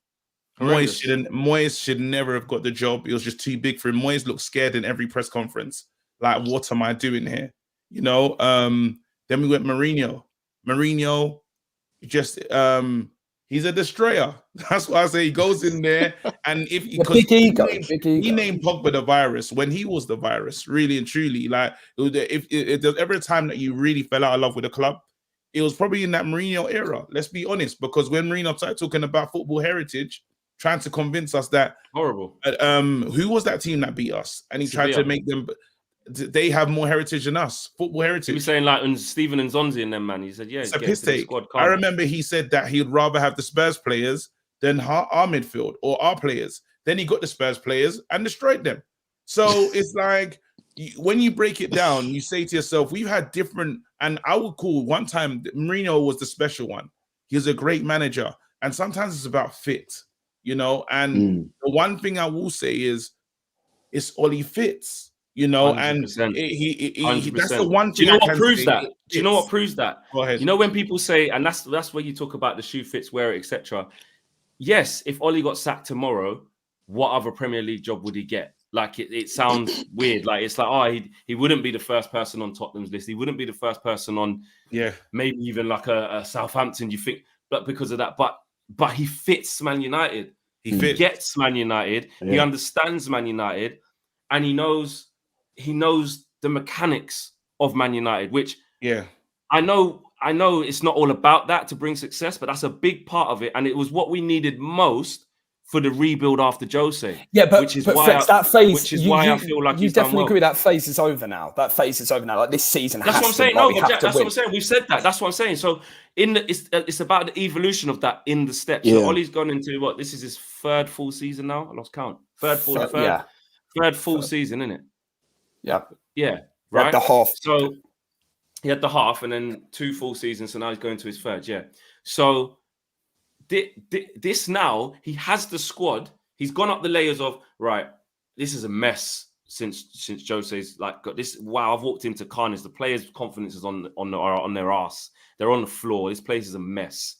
Moyes should never have got the job. It was just too big for him. Moyes looked scared in every press conference. Like, what am I doing here? Then we went Mourinho. Mourinho, just he's a destroyer. That's why I say he goes in there, and he named Pogba the virus when he was the virus, really and truly. Like, if there's ever a time that you really fell out of love with a club, it was probably in that Mourinho era. Let's be honest, because when Mourinho started talking about football heritage, trying to convince us that horrible. Who was that team that beat us? And he tried to make them. They have more heritage than us, football heritage. He was saying like Steven and Zonzi and them, man. He said, yeah, it's a piss take. I remember he said that he'd rather have the Spurs players than our midfield or our players. Then he got the Spurs players and destroyed them. So it's like, when you break it down, you say to yourself, we've had different, and I would call one time Mourinho was the special one. He was a great manager. And sometimes it's about fit, and the one thing I will say is it's Ollie fits. 100%. And he that's the one thing. Do you know what proves that? Do you know what proves that? Go ahead. When people say, and that's where you talk about the shoe fits, wear it, etc. Yes, if Ollie got sacked tomorrow, what other Premier League job would he get? Like, it sounds weird. Like, it's like, he wouldn't be the first person on Tottenham's list. He wouldn't be the first person on, maybe even like a Southampton. You think, but because of that, but he fits Man United. He gets Man United. Yeah. He understands Man United, and he knows the mechanics of Man United, which I know I know it's not all about that to bring success, but that's a big part of it. And it was what we needed most for the rebuild after Jose. Yeah, but which is but why Flex, that phase. which is why I feel like you he's done definitely well. agree that phase is over now. That phase is over now. Like this season. That's has what I'm saying. To, like, No, but Jack, that's win. what I'm saying. We've said that. That's what I'm saying. So it's about the evolution of that in the steps. Yeah. So Ollie's gone into what? This is his third full season now. I lost count. Third full season, isn't it? Yeah. Yeah. Right. The half. So he had the half and then 2 full seasons. So now he's going to his third. Yeah. So this now, he has the squad. He's gone up the layers of, right, this is a mess since Jose's like got this. Wow, I've walked into Carnage. The players' confidence is on their ass. They're on the floor. This place is a mess.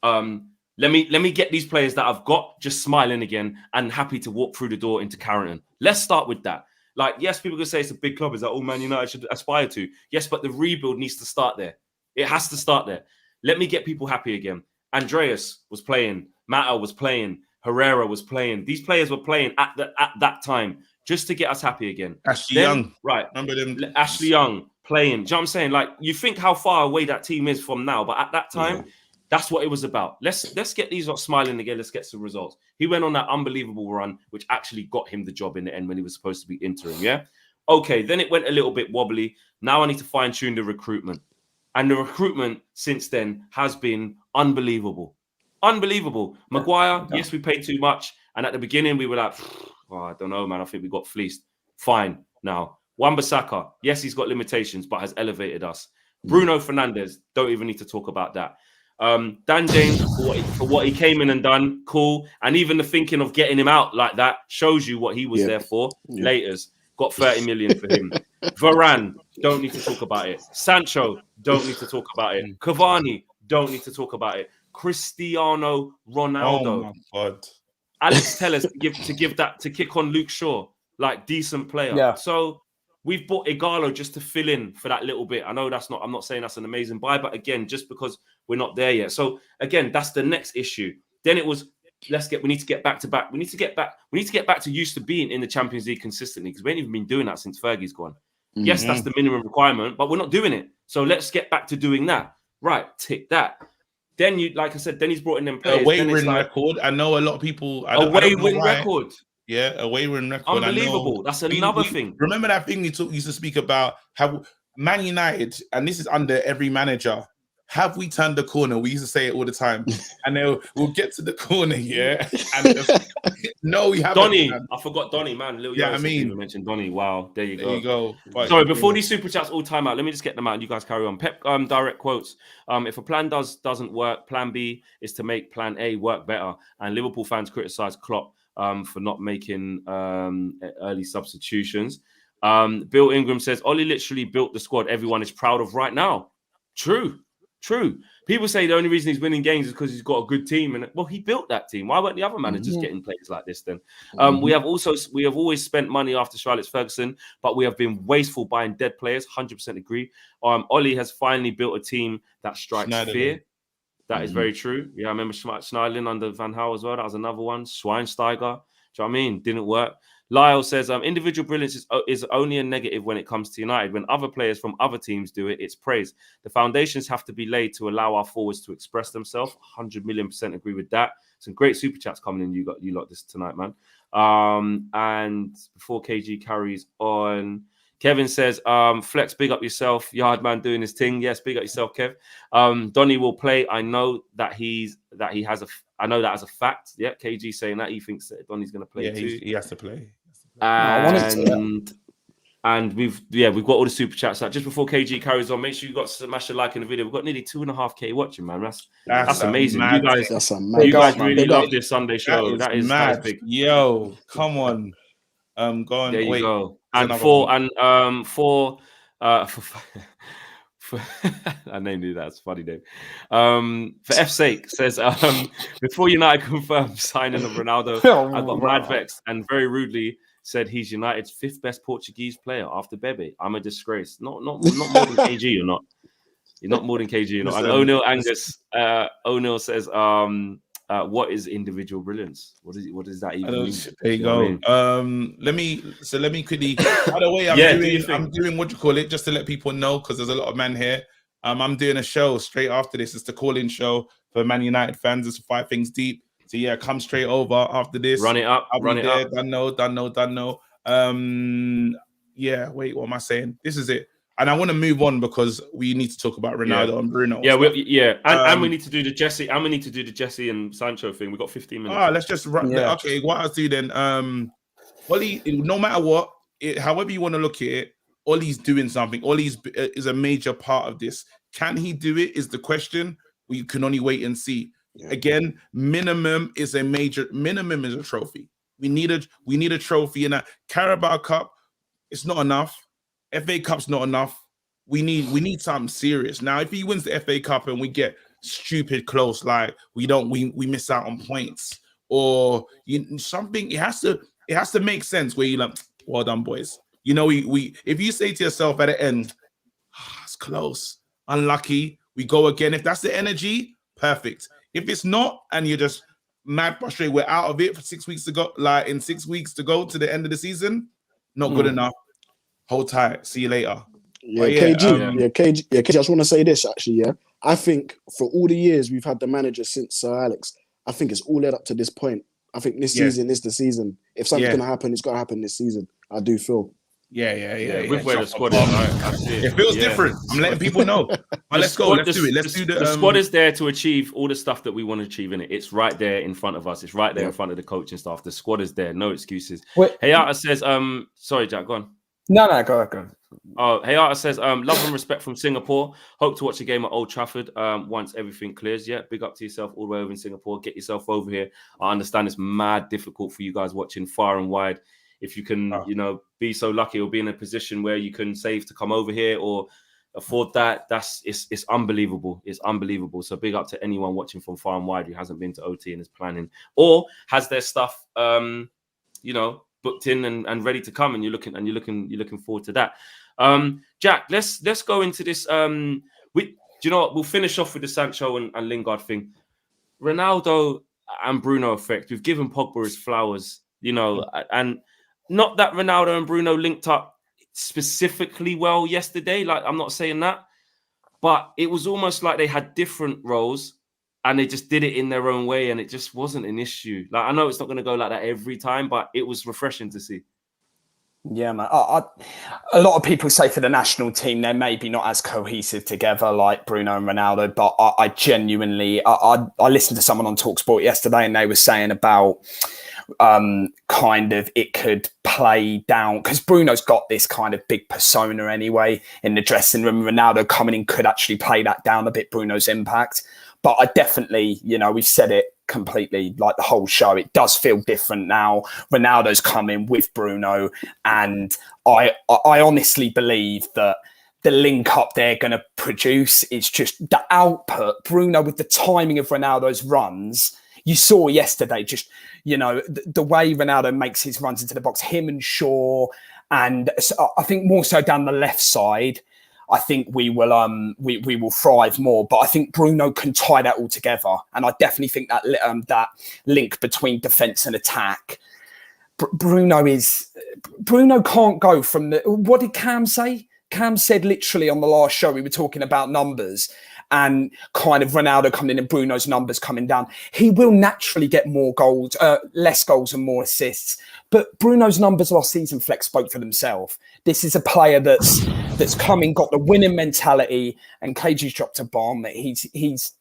Let me get these players that I've got just smiling again and happy to walk through the door into Carrington. Let's start with that. Like, yes, people could say it's a big club. Is that all Man United should aspire to? Yes, but the rebuild needs to start there. It has to start there. Let me get people happy again. Andreas was playing. Mata was playing. Herrera was playing. These players were playing at that time just to get us happy again. Ashley Young. Right. Remember them? Ashley Young playing. Do you know what I'm saying? Like, you think how far away that team is from now, but at that time, that's what it was about. Let's get these lot smiling again. Let's get some results. He went on that unbelievable run, which actually got him the job in the end when he was supposed to be interim, yeah? Okay, then it went a little bit wobbly. Now I need to fine-tune the recruitment. And the recruitment since then has been unbelievable. Unbelievable. Maguire, yes, we paid too much. And at the beginning, we were like, I don't know, man. I think we got fleeced. Fine. Now, Wan-Bissaka, yes, he's got limitations, but has elevated us. Bruno Fernandes, don't even need to talk about that. Dan James, for what he came in and done, cool. And even the thinking of getting him out like that shows you what he was there for. Laters, got 30 million for him. Varane, don't need to talk about it. Sancho, don't need to talk about it. Cavani, don't need to talk about it. Cristiano Ronaldo. Oh my God. Alex Telles to kick on Luke Shaw, like decent player. Yeah. So we've bought Igalo just to fill in for that little bit. I know I'm not saying that's an amazing buy, but again, just because we're not there yet. So again, that's the next issue. Then it was, we need to get back to back. We need to get back to used to being in the Champions League consistently, because we ain't even been doing that since Fergie's gone. Yes, that's the minimum requirement, but we're not doing it. So let's get back to doing that. Right, tick that. Then like I said, then he's brought in them players. Away win record. I know a lot of people. Away win record. Yeah, away win record. Unbelievable. That's another thing. Remember that thing used to speak about how Man United, and this is under every manager. Have we turned the corner? We used to say it all the time. And then we'll get to the corner, yeah. And no, we haven't. Donny, I forgot Donny, man. I mentioned Donny. Wow, there you go. But, sorry, before these super chats all time out, let me just get them out and you guys carry on. Pep direct quotes. If a plan doesn't work, plan B is to make plan A work better. And Liverpool fans criticize Klopp for not making early substitutions. Bill Ingram says, Ollie literally built the squad everyone is proud of right now. True. People say the only reason he's winning games is because he's got a good team, and well, he built that team. Why weren't the other managers getting players like this then? We have always spent money after Charlotte Ferguson, but we have been wasteful buying dead players. 100% agree. Ollie has finally built a team that strikes fear. That is very true. Yeah, I remember Schneiderlin under Van Gaal as well. That was another one. Schweinsteiger. Do you know what I mean? Didn't work. Lyle says, individual brilliance is only a negative when it comes to United. When other players from other teams do it, it's praise. The foundations have to be laid to allow our forwards to express themselves. 100 million% agree with that. Some great super chats coming in. You lot this tonight, man. And before KG carries on, Kevin says, Flex, big up yourself. Yardman doing his thing. Yes, big up yourself, Kev. Donny will play. I know that I know that as a fact. Yeah, KG saying that he thinks that Donny's going to play too. He has to play. And we've got all the super chats out. Just before KG carries on, make sure you got to smash a like in the video. We've got nearly 2.5K watching, man. That's amazing. You guys really love this Sunday show. That is mad. Big. Yo, come on. Go on. There you go. And for I named you that. It's a funny name. For F's sake, says before United confirmed signing of Ronaldo, I got mad vexed and very rudely said he's United's 5th best Portuguese player after Bebe. I'm a disgrace. Not more than KG. You're not. You're not more than KG. You're not. And O'Neill Angus. O'Neill says, what is individual brilliance? What does that even mean? There you go. Let me quickly. By the way, I'm doing what you call it, just to let people know, because there's a lot of men here. I'm doing a show straight after this. It's the call-in show for Man United fans. It's 5 Things Deep. So yeah, come straight over after this. Run it up. I'll Run be it there. up. Done no. Yeah, wait, what am I saying? This is it. And I want to move on because we need to talk about Ronaldo and Bruno. And we need to do the Jesse. And we need to do the Jesse and Sancho thing. We got 15 minutes. Let's just run. Yeah. Okay, what I'll do then? Ollie, no matter what, however you want to look at it, Ollie's doing something. Ollie's is a major part of this. Can he do it? Is the question. We can only wait and see. Yeah. Again, minimum is a trophy. We need a trophy in that Carabao Cup. It's not enough. FA Cup's not enough. We need something serious. Now, if he wins the FA Cup and we get stupid close, like we miss out on points or something, it has to make sense where you're like, well done, boys. You know, if you say to yourself at the end, it's close, unlucky, we go again. If that's the energy, perfect. If it's not, and you're just mad frustrated, we're out of it for 6 weeks to go, like in 6 weeks to go to the end of the season, not good enough. Hold tight. See you later. KG. I just want to say this actually. Yeah, I think for all the years we've had the manager since Sir Alex, I think it's all led up to this point. I think this season is the season. If something's gonna happen, it's gonna happen this season. I do feel. Yeah. With where the squad is, I see it. It feels different. I'm letting people know. Let's go. Let's do it. Let's do the squad is there to achieve all the stuff that we want to achieve in it. It's right there in front of us. It's right there in front of the coaching staff. The squad is there. No excuses. Hayata says, sorry, Jack, go on. No, go on. Oh, Hayata says, love and respect from Singapore. Hope to watch a game at Old Trafford once everything clears. Yeah, big up to yourself all the way over in Singapore. Get yourself over here. I understand it's mad difficult for you guys watching far and wide. If you can, be so lucky or be in a position where you can save to come over here or afford that, it's unbelievable. It's unbelievable. So big up to anyone watching from far and wide who hasn't been to OT and is planning or has their stuff, booked in and ready to come, and you're looking forward to that. Jack, let's go into this. Do you know what? We'll finish off with the Sancho and Lingard thing. Ronaldo and Bruno effect. We've given Pogba his flowers, and not that Ronaldo and Bruno linked up specifically well yesterday. Like, I'm not saying that, but it was almost like they had different roles and they just did it in their own way, and it just wasn't an issue. Like, I know it's not going to go like that every time, but it was refreshing to see. Yeah, man. A lot of people say for the national team, they're maybe not as cohesive together like Bruno and Ronaldo, but I genuinely, I listened to someone on TalkSport yesterday and they were saying about kind of it could play down because Bruno's got this kind of big persona anyway in the dressing room. Ronaldo coming in could actually play that down a bit, Bruno's impact. But I definitely, we've said it completely, like the whole show, it does feel different now. Ronaldo's come in with Bruno, and I honestly believe that the link up they're going to produce is just the output. Bruno with the timing of Ronaldo's runs, you saw yesterday, just, the way Ronaldo makes his runs into the box, him and Shaw, and I think more so down the left side, I think we will thrive more. But I think Bruno can tie that all together, and I definitely think that that link between defence and attack. Bruno can't go from the. What did Cam say? Cam said literally on the last show we were talking about numbers and kind of Ronaldo coming in and Bruno's numbers coming down. He will naturally get more goals, less goals and more assists. But Bruno's numbers last season, Flex, spoke for themselves. This is a player that's come in, got the winning mentality, and KG's dropped a bomb. He's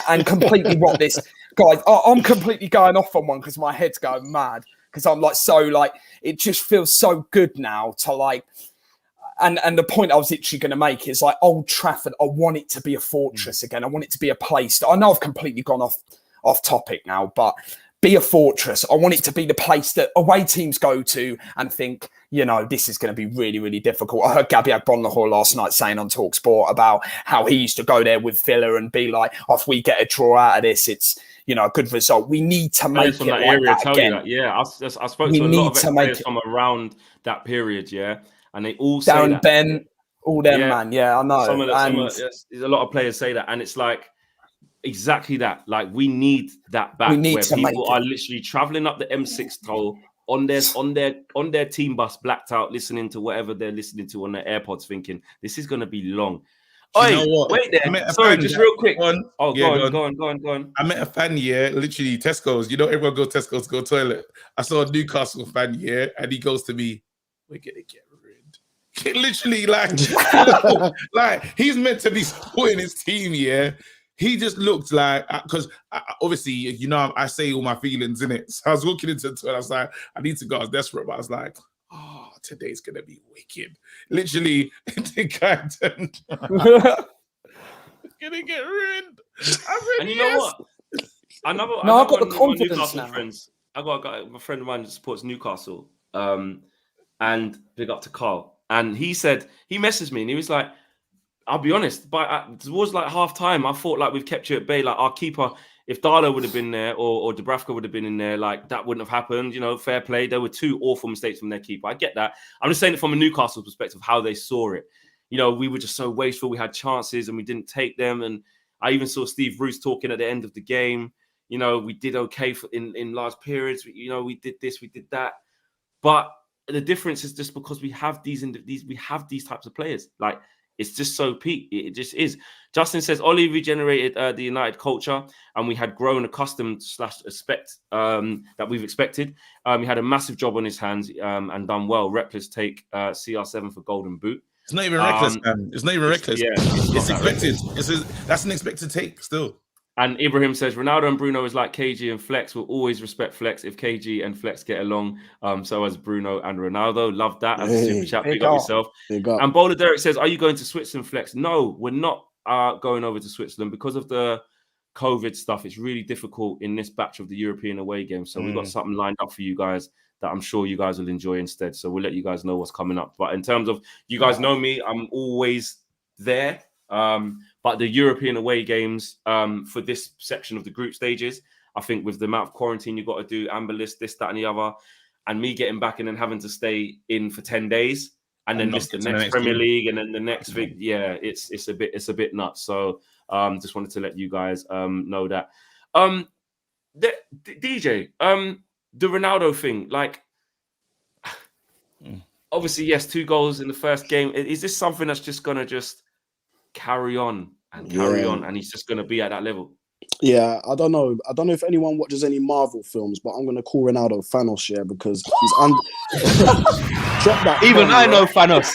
and completely what this guy. I'm completely going off on one because my head's going mad because I'm it just feels so good now to like. And the point I was literally going to make is like Old Trafford, I want it to be a fortress again. I want it to be a place that I know I've completely gone off topic now, but be a fortress. I want it to be the place that away teams go to and think, this is going to be really, really difficult. I heard Gabby Agbonlahor last night saying on TalkSport about how he used to go there with Villa and be like, if we get a draw out of this, it's, a good result. We need to make it like area that again. Yeah, I spoke to a lot of players from around that period, yeah. And they all say Darren that. Ben, all them, man. Yeah, I know. There's a lot of players say that. And it's like, exactly that. Like, we need that back where people are literally traveling up the M6 toll on their team bus, blacked out, listening to whatever they're listening to on their AirPods, thinking, this is going to be long. You know what? Wait there. Sorry, just real quick. Go on. I met a fan, literally Tesco's. You know, everyone go Tesco's to go toilet. I saw a Newcastle fan, and he goes to me, "We're gonna get rid." Literally, like he's meant to be supporting his team, He just looked like, because obviously, you know, I say all my feelings in it. So I was walking into the toilet. I was like, I need to go. I was desperate, but I was like, oh, today's gonna be wicked. Literally, the guy turned. Gonna get ruined. And you know what? I've got the confidence now. Friends. I got a friend of mine that supports Newcastle. And big up to Carl. And he said, he messaged me and he was like, I'll be honest, but towards like half time, I thought like we've kept you at bay. Like our keeper, if Darlow would have been there or Dubravka would have been in there, like that wouldn't have happened. You know, fair play. There were 2 awful mistakes from their keeper. I get that. I'm just saying it from a Newcastle perspective, how they saw it. You know, we were just so wasteful. We had chances and we didn't take them. And I even saw Steve Bruce talking at the end of the game. You know, we did okay in large periods. You know, we did this, we did that. But the difference is just because we have these types of players. Like, it's just so peak. It just is. Justin says, Ollie regenerated the United culture and we had grown accustomed / expect that we've expected. He had a massive job on his hands and done well. Reckless take CR7 for Golden Boot. It's not even reckless, man. It's not even reckless. Yeah, it's expected. That's an expected take still. And Ibrahim says, Ronaldo and Bruno is like KG and Flex. Will always respect Flex if KG and Flex get along. So as Bruno and Ronaldo. Love that. As a super chat, big up yourself. And Bowler Derek says, are you going to Switzerland, Flex? No, we're not going over to Switzerland because of the COVID stuff. It's really difficult in this batch of the European away game. So we've got something lined up for you guys that I'm sure you guys will enjoy instead. So we'll let you guys know what's coming up. But in terms of, you guys know me, I'm always there. But the European away games for this section of the group stages, I think with the amount of quarantine you've got to do, amber list, this, that, and the other, and me getting back and then having to stay in for 10 days and then miss the next Premier League and then the next big, it's a bit nuts. So just wanted to let you guys know that. DJ, the Ronaldo thing, like, obviously, yes, 2 goals in the first game. Is this something that's just gonna just carry on and carry on, and he's just gonna be at that level? Yeah, I don't know. I don't know if anyone watches any Marvel films, but I'm gonna call Ronaldo Thanos here because he's drop that. Even I know Thanos.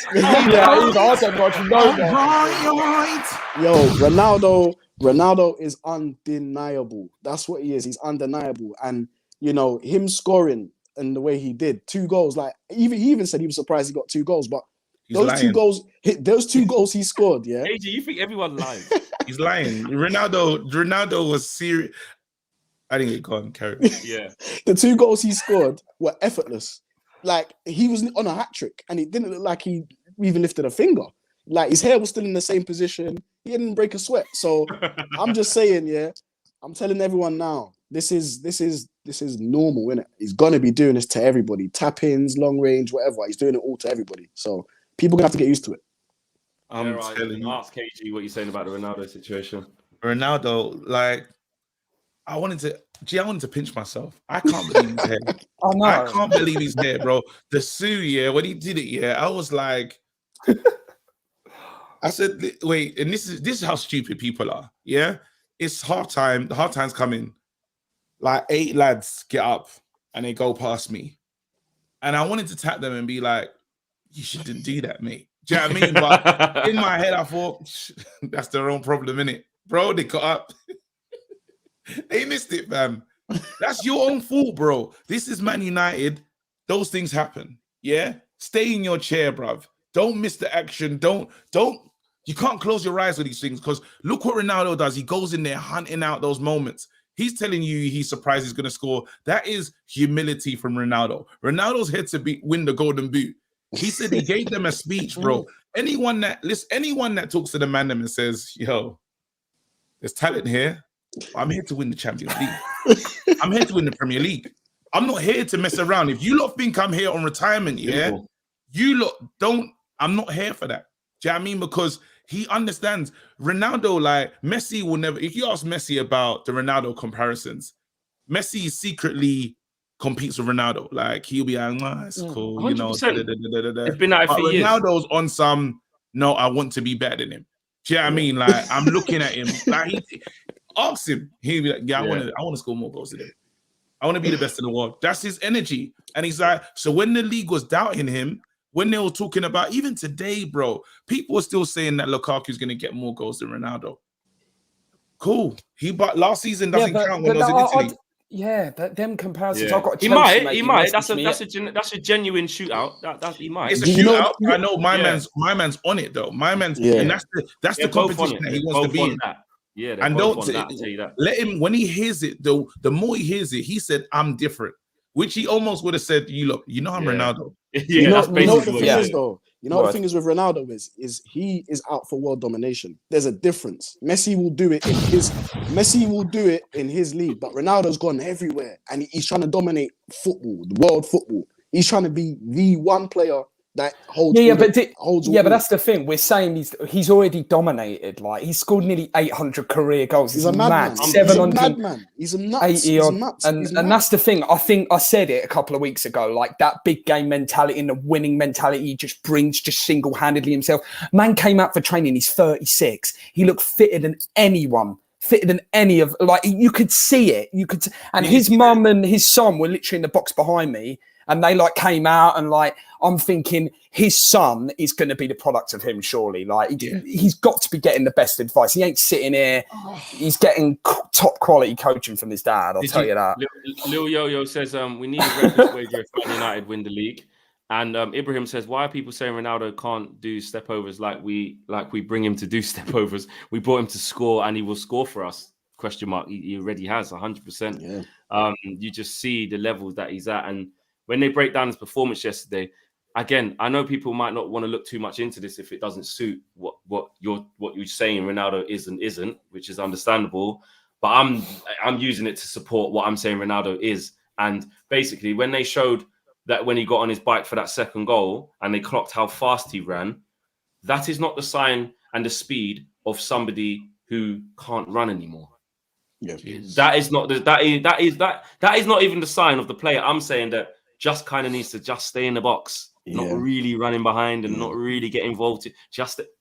Yo, Ronaldo is undeniable. That's what he is. He's undeniable, and you know him scoring and the way he did 2 goals. Like he even said he was surprised he got 2 goals, but those 2 goals he scored. Yeah, AJ, you think everyone lies? He's lying. Ronaldo was serious. I didn't get gone. Carry. Yeah, the 2 goals he scored were effortless. Like he was on a hat trick, and it didn't look like he even lifted a finger. Like his hair was still in the same position. He didn't break a sweat. So I'm just saying, yeah. I'm telling everyone now. This is normal, isn't it? He's gonna be doing this to everybody. Tap-ins, long range, whatever. He's doing it all to everybody. So people gonna have to get used to it. I'm telling you. Ask KG what you're saying about the Ronaldo situation. Ronaldo, like, I wanted to pinch myself. I can't believe he's here. I can't believe he's here, bro. The Sue, when he did it, I was like, I said, wait, and this is how stupid people are. Yeah, it's halftime. The halftime's coming. Like 8 lads get up and they go past me, and I wanted to tap them and be like, "You shouldn't do that, mate." Do you know what I mean? But in my head, I thought that's their own problem, innit? Bro, they got up. They missed it, fam. That's your own fault, bro. This is Man United. Those things happen. Yeah? Stay in your chair, bruv. Don't miss the action. Don't. You can't close your eyes with these things because look what Ronaldo does. He goes in there hunting out those moments. He's telling you he's surprised he's going to score. That is humility from Ronaldo. Ronaldo's here to win the Golden Boot. He said he gave them a speech, bro. Anyone that talks to the man and says, yo, there's talent here. I'm here to win the Champions League. I'm here to win the Premier League. I'm not here to mess around. If you lot think I'm here on retirement, you lot don't. I'm not here for that. Do you know what I mean? Because he understands Ronaldo, like Messi will never. If you ask Messi about the Ronaldo comparisons, Messi secretly competes with Ronaldo. Like he'll be like, "Oh, it's cool," 100%. You know. It's been out for years. Ronaldo's on some. No, I want to be better than him. Do you know what I mean? Like, I'm looking at him. Like, ask him. He'll be like, yeah, I want to score more goals today. I want to be the best in the world. That's his energy. And he's like, so when the league was doubting him, when they were talking about, even today, bro, people were still saying that Lukaku's going to get more goals than Ronaldo. Cool. But last season doesn't count when I was in Italy. Yeah, but them comparisons. I've got he might. That's a genuine shootout. He might. It's a shootout. I know my man's on it though. My man's, and that's the competition that he wants to be in. Yeah, and don't let him when he hears it. The more he hears it, he said, "I'm different," which he almost would have said, "You look, you know I'm Ronaldo." You know what the thing is though. You know what the thing is with Ronaldo is he is out for world domination. There's a difference. Messi will do it in his league, but Ronaldo's gone everywhere and he's trying to dominate football, the world football. He's trying to be the one player that holds. But that's the thing. We're saying he's already dominated. Like he's scored nearly 800 career goals. He's a madman. 700. He's a nuts. He's nuts. And that's the thing. I think I said it a couple of weeks ago. Like that big game mentality and the winning mentality he just brings, just single-handedly himself. Man came out for training. He's 36. He looked fitter than anyone. Fitter than any of. Like you could see it. And his mum and his son were literally in the box behind me. And they like came out and like, I'm thinking his son is going to be the product of him, surely. Like he's got to be getting the best advice. He ain't sitting here. He's getting top quality coaching from his dad. I'll tell you that. Lil Yo-Yo says, we need a reference wager if Man United win the league. And Ibrahim says, why are people saying Ronaldo can't do stepovers like we bring him to do stepovers? We brought him to score and he will score for us. ? He already has 100%. Yeah. You just see the levels that he's at. And when they break down his performance yesterday, again, I know people might not want to look too much into this if it doesn't suit what you're saying Ronaldo is and isn't, which is understandable. But I'm using it to support what I'm saying Ronaldo is. And basically, when they showed that when he got on his bike for that second goal and they clocked how fast he ran, that is not the sign and the speed of somebody who can't run anymore. Yes. That is not even the sign of the player. I'm saying that just kind of needs to just stay in the box, not really running behind and not really get involved.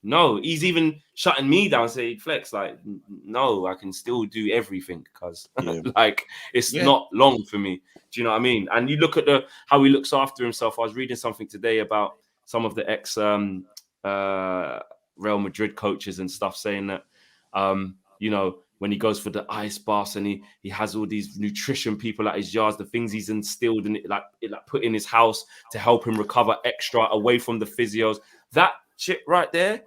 No, he's even shutting me down, saying, Flex, like, no, I can still do everything because like it's not long for me. Do you know what I mean? And you look at how he looks after himself. I was reading something today about some of the ex Real Madrid coaches and stuff saying that, when he goes for the ice baths and he has all these nutrition people at his yards, the things he's instilled in it, like put in his house to help him recover extra away from the physios. That shit right there,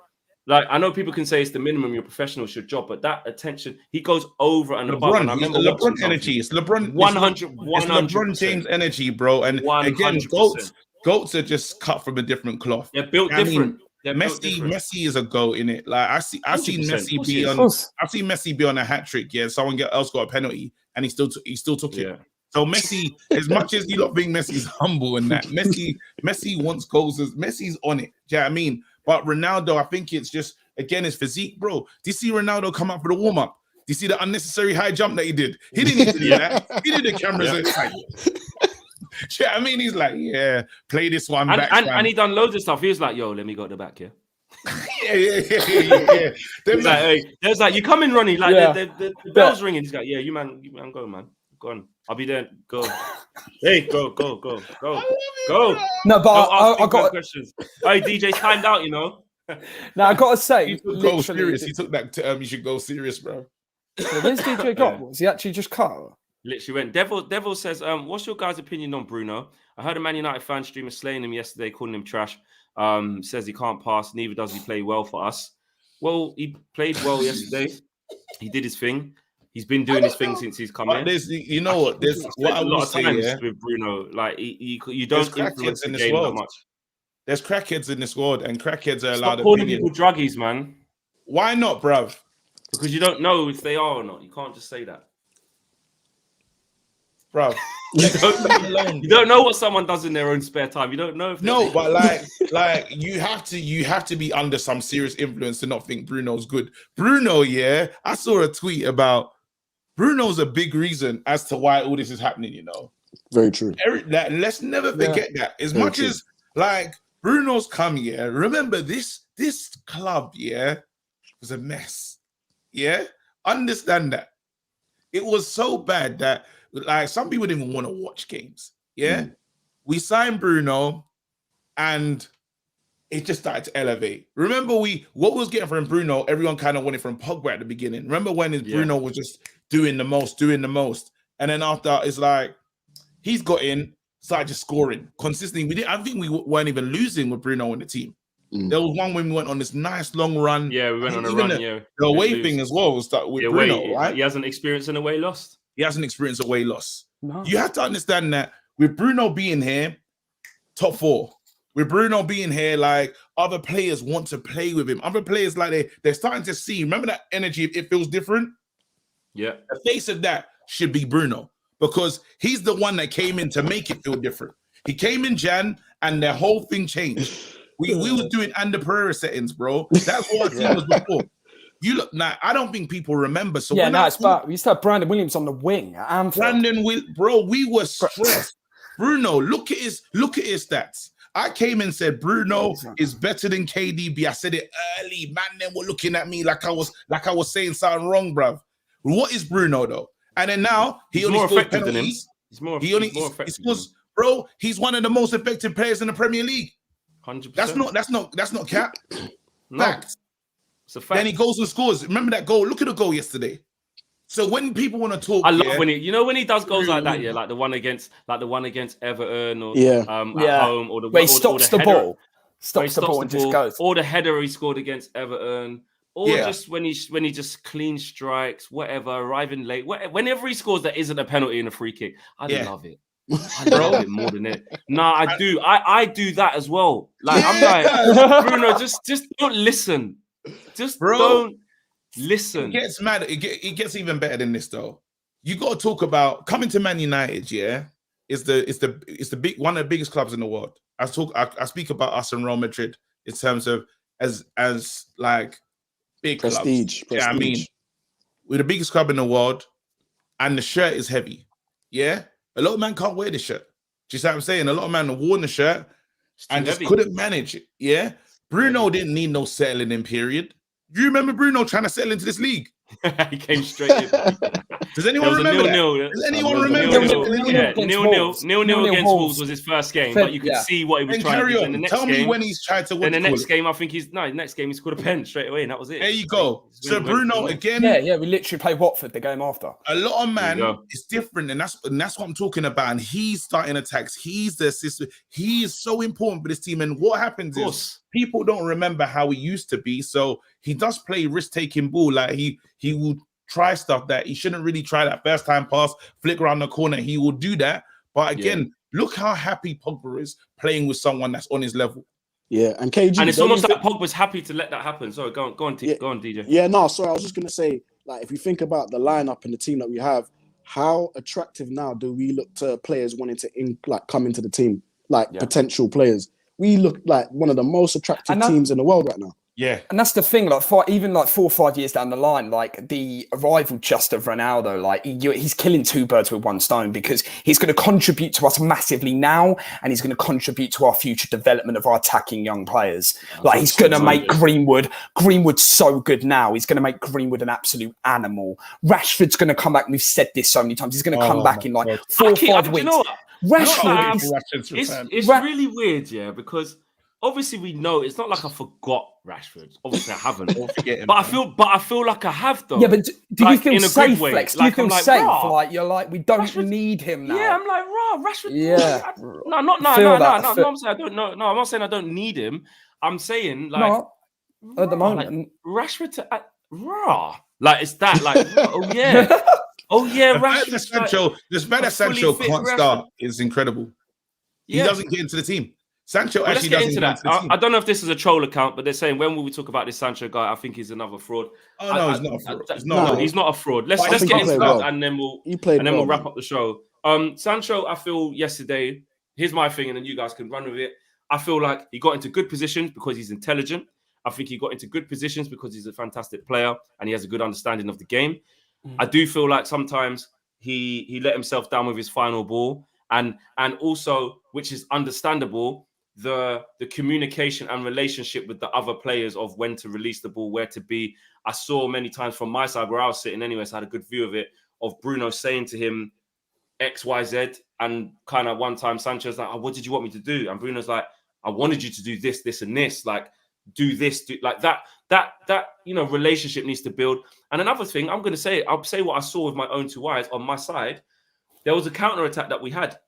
like I know people can say it's the minimum your professional should job, but that attention, he goes over and above. And I remember LeBron energy. It's LeBron 100. It's LeBron James energy, bro. And 100%. Again, goats are just cut from a different cloth. They're built different. Messi is a goat in it. Like I've seen Messi be on a hat trick. Yeah, someone else got a penalty and he still took it. So Messi, as much as you lot think Messi's humble and that, Messi wants goals. Messi's on it. Do you know what I mean? But Ronaldo, I think it's just again his physique, bro. Do you see Ronaldo come up for the warm up? Do you see the unnecessary high jump that he did? He didn't need to do that. He did the cameras inside. Yeah, I mean, he's like, play this one back. And he done loads of stuff. He was like, yo, let me go to the back, yeah. There's like, you come in, Ronnie. Like the bell's ringing. He's like, you man, go, man. Go on. I'll be there. Go. Hey, go. No, but I got questions. Hey, DJ timed out, Now I gotta say, he took go serious. He took that term. You should go serious, bro. So where's DJ got? Was he actually just cut? Literally went. Devil says, what's your guys' opinion on Bruno? I heard a Man United fan streamer slaying him yesterday, calling him trash. Says he can't pass, neither does he play well for us. Well, he played well yesterday. He did his thing. He's been doing his thing since he's come in. There's what I will say with Bruno. Like you don't influence the game that much. There's crackheads in this world, and crackheads are allowed. Stop calling people druggies, man. Why not, bruv? Because you don't know if they are or not. You can't just say that. Bro, you don't know what someone does in their own spare time. You don't know if but like you have to be under some serious influence to not think Bruno's good. Bruno, I saw a tweet about Bruno's a big reason as to why all this is happening. Very true. Let's never forget that. As much as like Bruno's come here, remember this club, was a mess. Yeah, understand that. It was so bad that like some people didn't even want to watch games. Yeah, we signed Bruno, and it just started to elevate. Remember, what we was getting from Bruno, everyone kind of wanted from Pogba at the beginning. Remember when Bruno was just doing the most, and then after it's like he's got in, started just scoring consistently. I think we weren't even losing with Bruno in the team. There was one when we went on this nice long run. Yeah, we went on a run. The away thing as well was with Bruno, right? He hasn't experienced an away loss. He hasn't experienced away loss. No. You have to understand that with Bruno being here, top 4. With Bruno being here, like other players want to play with him. Other players, like they're starting to see. Remember that energy? It feels different. Yeah. The face of that should be Bruno because he's the one that came in to make it feel different. He came in Jan, and the whole thing changed. We was doing under Pereira settings, bro. That's what our team was before. You look now. I don't think people remember. So it's back. We used to have Brandon Williams on the wing at Anfield. Bro, we were stressed. Bruno, look at his stats. I came and said Bruno is better than KDB. I said it early. Man, then were looking at me like I was saying something wrong, bruv. What is Bruno though? And then now he's only more scores effective penalties. Than him. He scores, bro. He's one of the most effective players in the Premier League. 100%. That's not cap. No. Fact. It's a fact. Then he goes and scores. Remember that goal? Look at the goal yesterday. So when people want to talk, I love when he does goals like that, like the one against Everton or at home, or where he stops the ball, and just goes, or the header he scored against Everton, or just when he just clean strikes, whatever, arriving late, whenever he scores that isn't a penalty and a free kick, I love it. I love it more than it. Nah, I do. I do that as well. Like I'm like Bruno, just don't listen. Just don't listen. It gets mad. It gets even better than this though. You got to talk about coming to Man United. Yeah, it's the big one of the biggest clubs in the world. I speak about us and Real Madrid in terms of as like big prestige. Clubs. Yeah, I mean, we're the biggest club in the world, and the shirt is heavy. Yeah, a lot of men can't wear the shirt. Do you see what I'm saying? A lot of men have worn the shirt and just couldn't manage it. Yeah, Bruno didn't need no settling in period. You remember Bruno trying to settle into this league? He came straight in. Does anyone remember that? Does anyone remember? Nil against Wolves was his first game, but you could see what he was trying to do. In the next Tell me when he's tried to win. In the next game, I think next game he scored a pen straight away, and that was it. There you go. So Bruno again. Yeah, we literally played Watford the game after. A lot of man is different, and that's what I'm talking about. And he's starting attacks. He's the assistant. He is so important for this team. And what happens is people don't remember how he used to be. So he does play risk-taking ball. Like he will try stuff that he shouldn't really try. That first time pass, flick around the corner, he will do that. But again, look how happy Pogba is playing with someone that's on his level. Yeah, and KG, and it's almost like Pogba's happy to let that happen. Sorry, go on, DJ. Yeah, no, sorry, I was just gonna say, like, if you think about the lineup and the team that we have, how attractive now do we look to players wanting to come into the team, like potential players? We look like one of the most attractive teams in the world right now. Yeah, and that's the thing. Like, even 4 or 5 years down the line, like the arrival just of Ronaldo, like he's killing 2 birds with 1 stone because he's going to contribute to us massively now, and he's going to contribute to our future development of our attacking young players. Like he's going to make Greenwood so good now. He's going to make Greenwood an absolute animal. Rashford's going to come back. We've said this so many times. He's going to come back in like 4 or 5 weeks. You know Rashford, it's really weird, because obviously we know it's not like I forgot Rashford. Obviously I haven't. But I feel like I have though. Yeah, but do you feel safe, Flex? Do you feel safe? Raw. Like you're like, we don't need him now. Yeah, I'm like, Rashford. Yeah. No. I'm saying I don't know. No, I'm not saying I don't need him. I'm saying like at the moment, like, Rashford to raw. Like it's that like oh yeah. Oh yeah, Rashford. The fact that Sancho can't start is incredible. He doesn't get into the team. Sancho actually doesn't get into the team. I don't know if this is a troll account, but they're saying when will we talk about this Sancho guy? I think he's another fraud. Oh no, he's not a fraud. He's not a fraud. Let's get into that, and then we'll wrap up the show. Sancho, I feel yesterday. Here's my thing, and then you guys can run with it. I feel like he got into good positions because he's intelligent. I think he got into good positions because he's a fantastic player and he has a good understanding of the game. I do feel like sometimes he let himself down with his final ball, and also, which is understandable, the communication and relationship with the other players of when to release the ball, where to be. I saw many times from my side where I was sitting anyway, so I had a good view of it, of Bruno saying to him X, Y, Z, and kind of one time Sancho's like, oh, what did you want me to do? And Bruno's like, I wanted you to do this, this, and this. Like, do this, do like that. That relationship needs to build. And another thing, I'll say what I saw with my own two eyes on my side. There was a counter attack that we had,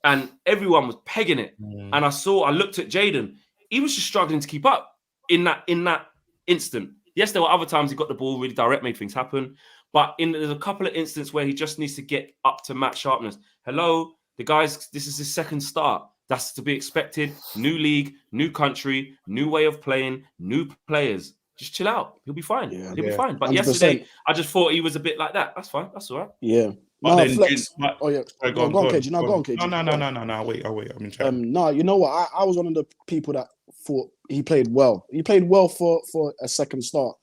and everyone was pegging it. And I looked at Jaden. He was just struggling to keep up in that instant. Yes, there were other times he got the ball really direct, made things happen. But there's a couple of instances where he just needs to get up to match sharpness. Hello, the guys, this is his second start. That's to be expected. New league, new country, new way of playing, new players. Just chill out. He'll be fine. He'll be fine. But 100%. Yesterday, I just thought he was a bit like that. That's fine. That's all right. Yeah. Go on, KG. No, wait. I'm in chat. No, you know what? I was one of the people that thought he played well. He played well for a second start.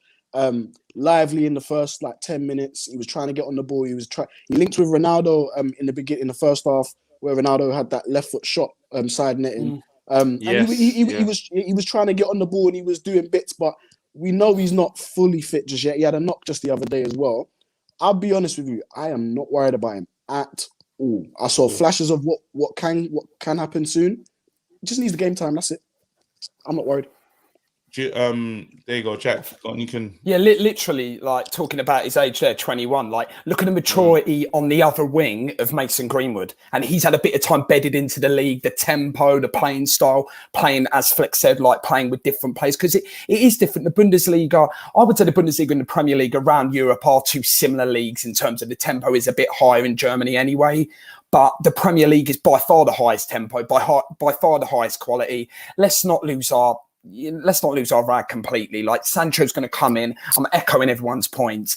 Lively in the first 10 minutes. He was trying to get on the ball. He linked with Ronaldo in the first half, where Ronaldo had that left foot shot side netting. And he was trying to get on the ball and he was doing bits, but we know he's not fully fit just yet. He had a knock just the other day as well. I'll be honest with you, I am not worried about him at all. I saw flashes of what can happen soon. He just needs the game time. That's it. I'm not worried. There you go, Jack. You can. Yeah, literally, talking about his age there, 21. Look at the maturity on the other wing of Mason Greenwood, and he's had a bit of time bedded into the league. The tempo, the playing style, playing as Flex said, playing with different players, because it is different. The Bundesliga, I would say, the Bundesliga and the Premier League around Europe are two similar leagues in terms of the tempo is a bit higher in Germany anyway. But the Premier League is by far the highest tempo, by far the highest quality. Let's not lose our rag completely. Sancho's going to come in. I'm echoing everyone's points.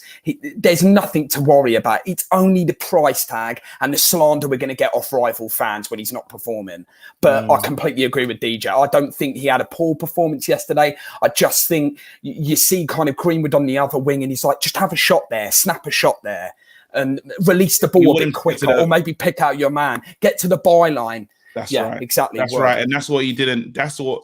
There's nothing to worry about. It's only the price tag and the slander we're going to get off rival fans when he's not performing. But I completely agree with DJ. I don't think he had a poor performance yesterday. I just think you see kind of Greenwood on the other wing and he's like, just have a shot there, snap a shot there and release the ball a bit quicker or maybe pick out your man, get to the byline. That's right. Exactly. That's right. And that's what he didn't. That's what.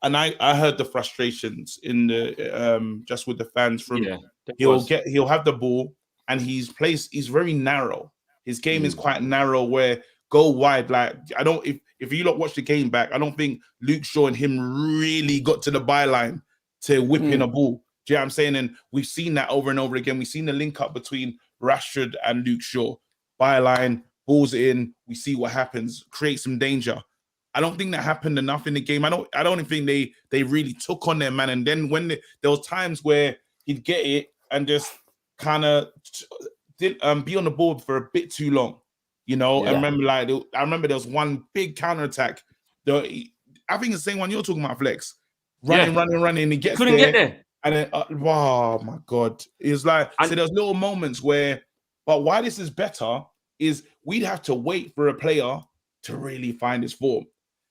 And I heard the frustrations in the just with the fans from. Yeah, he'll have the ball and he's very narrow. His game is quite narrow. Where go wide. If you lot watch the game back, I don't think Luke Shaw and him really got to the byline to whip in a ball. Do you know what I'm saying? And we've seen that over and over again. We've seen the link up between Rashford and Luke Shaw. Byline. Balls in, we see what happens, create some danger. I don't think that happened enough in the game. I don't think they really took on their man. And then when there was times where he'd get it and just kind of be on the board for a bit too long, I remember there was one big counter attack. I think it's the same one you're talking about, Flex. Running. He gets couldn't get there. And then, oh my God, it's so there's little moments where. But why this is better is we'd have to wait for a player to really find his form.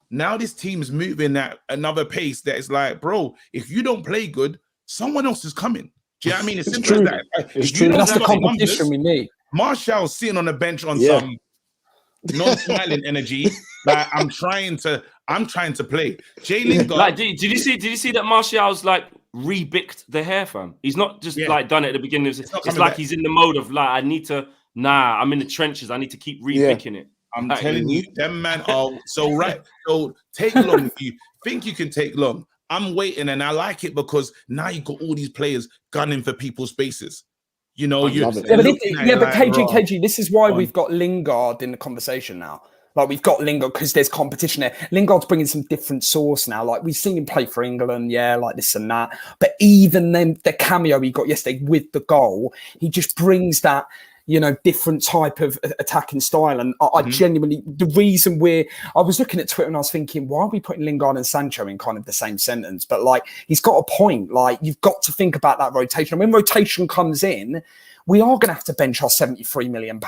Now this team is moving at another pace that is bro, if you don't play good, someone else is coming. Do you know what I mean? It's simple as that. It's true. That's the competition we need. Martial's sitting on the bench on some non-smiling energy. I'm trying to play. Jay Lingard. Did you see that Martial's re-bicked the hair, fam? He's not just done it at the beginning. It's like he's in the mode of I need to. Nah, I'm in the trenches. I need to keep re-picking it. I'm telling you, them man are so right. So take long. If you think you can take long, I'm waiting, and I like it because now you got all these players gunning for people's spaces. But KG, this is why we've got Lingard in the conversation now. We've got Lingard because there's competition there. Lingard's bringing some different sauce now. We've seen him play for England, this and that. But even then, the cameo he got yesterday with the goal, he just brings that, different type of attacking style. And I genuinely, the reason I was looking at Twitter and I was thinking, why are we putting Lingard and Sancho in kind of the same sentence? But he's got a point. You've got to think about that rotation. And when rotation comes in, we are going to have to bench our £73 million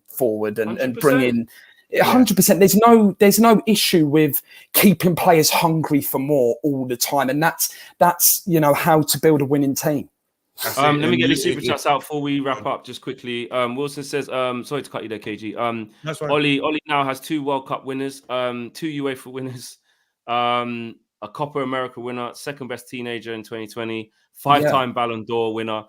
forward and bring in 100%. There's no issue with keeping players hungry for more all the time. And that's how to build a winning team. Let me get the super chats out before we wrap up just quickly. Wilson says, sorry to cut you there, KG. That's right. Ollie now has 2 World Cup winners, 2 UEFA winners, a Copa America winner, second best teenager in 2020, 5-time Ballon d'Or winner.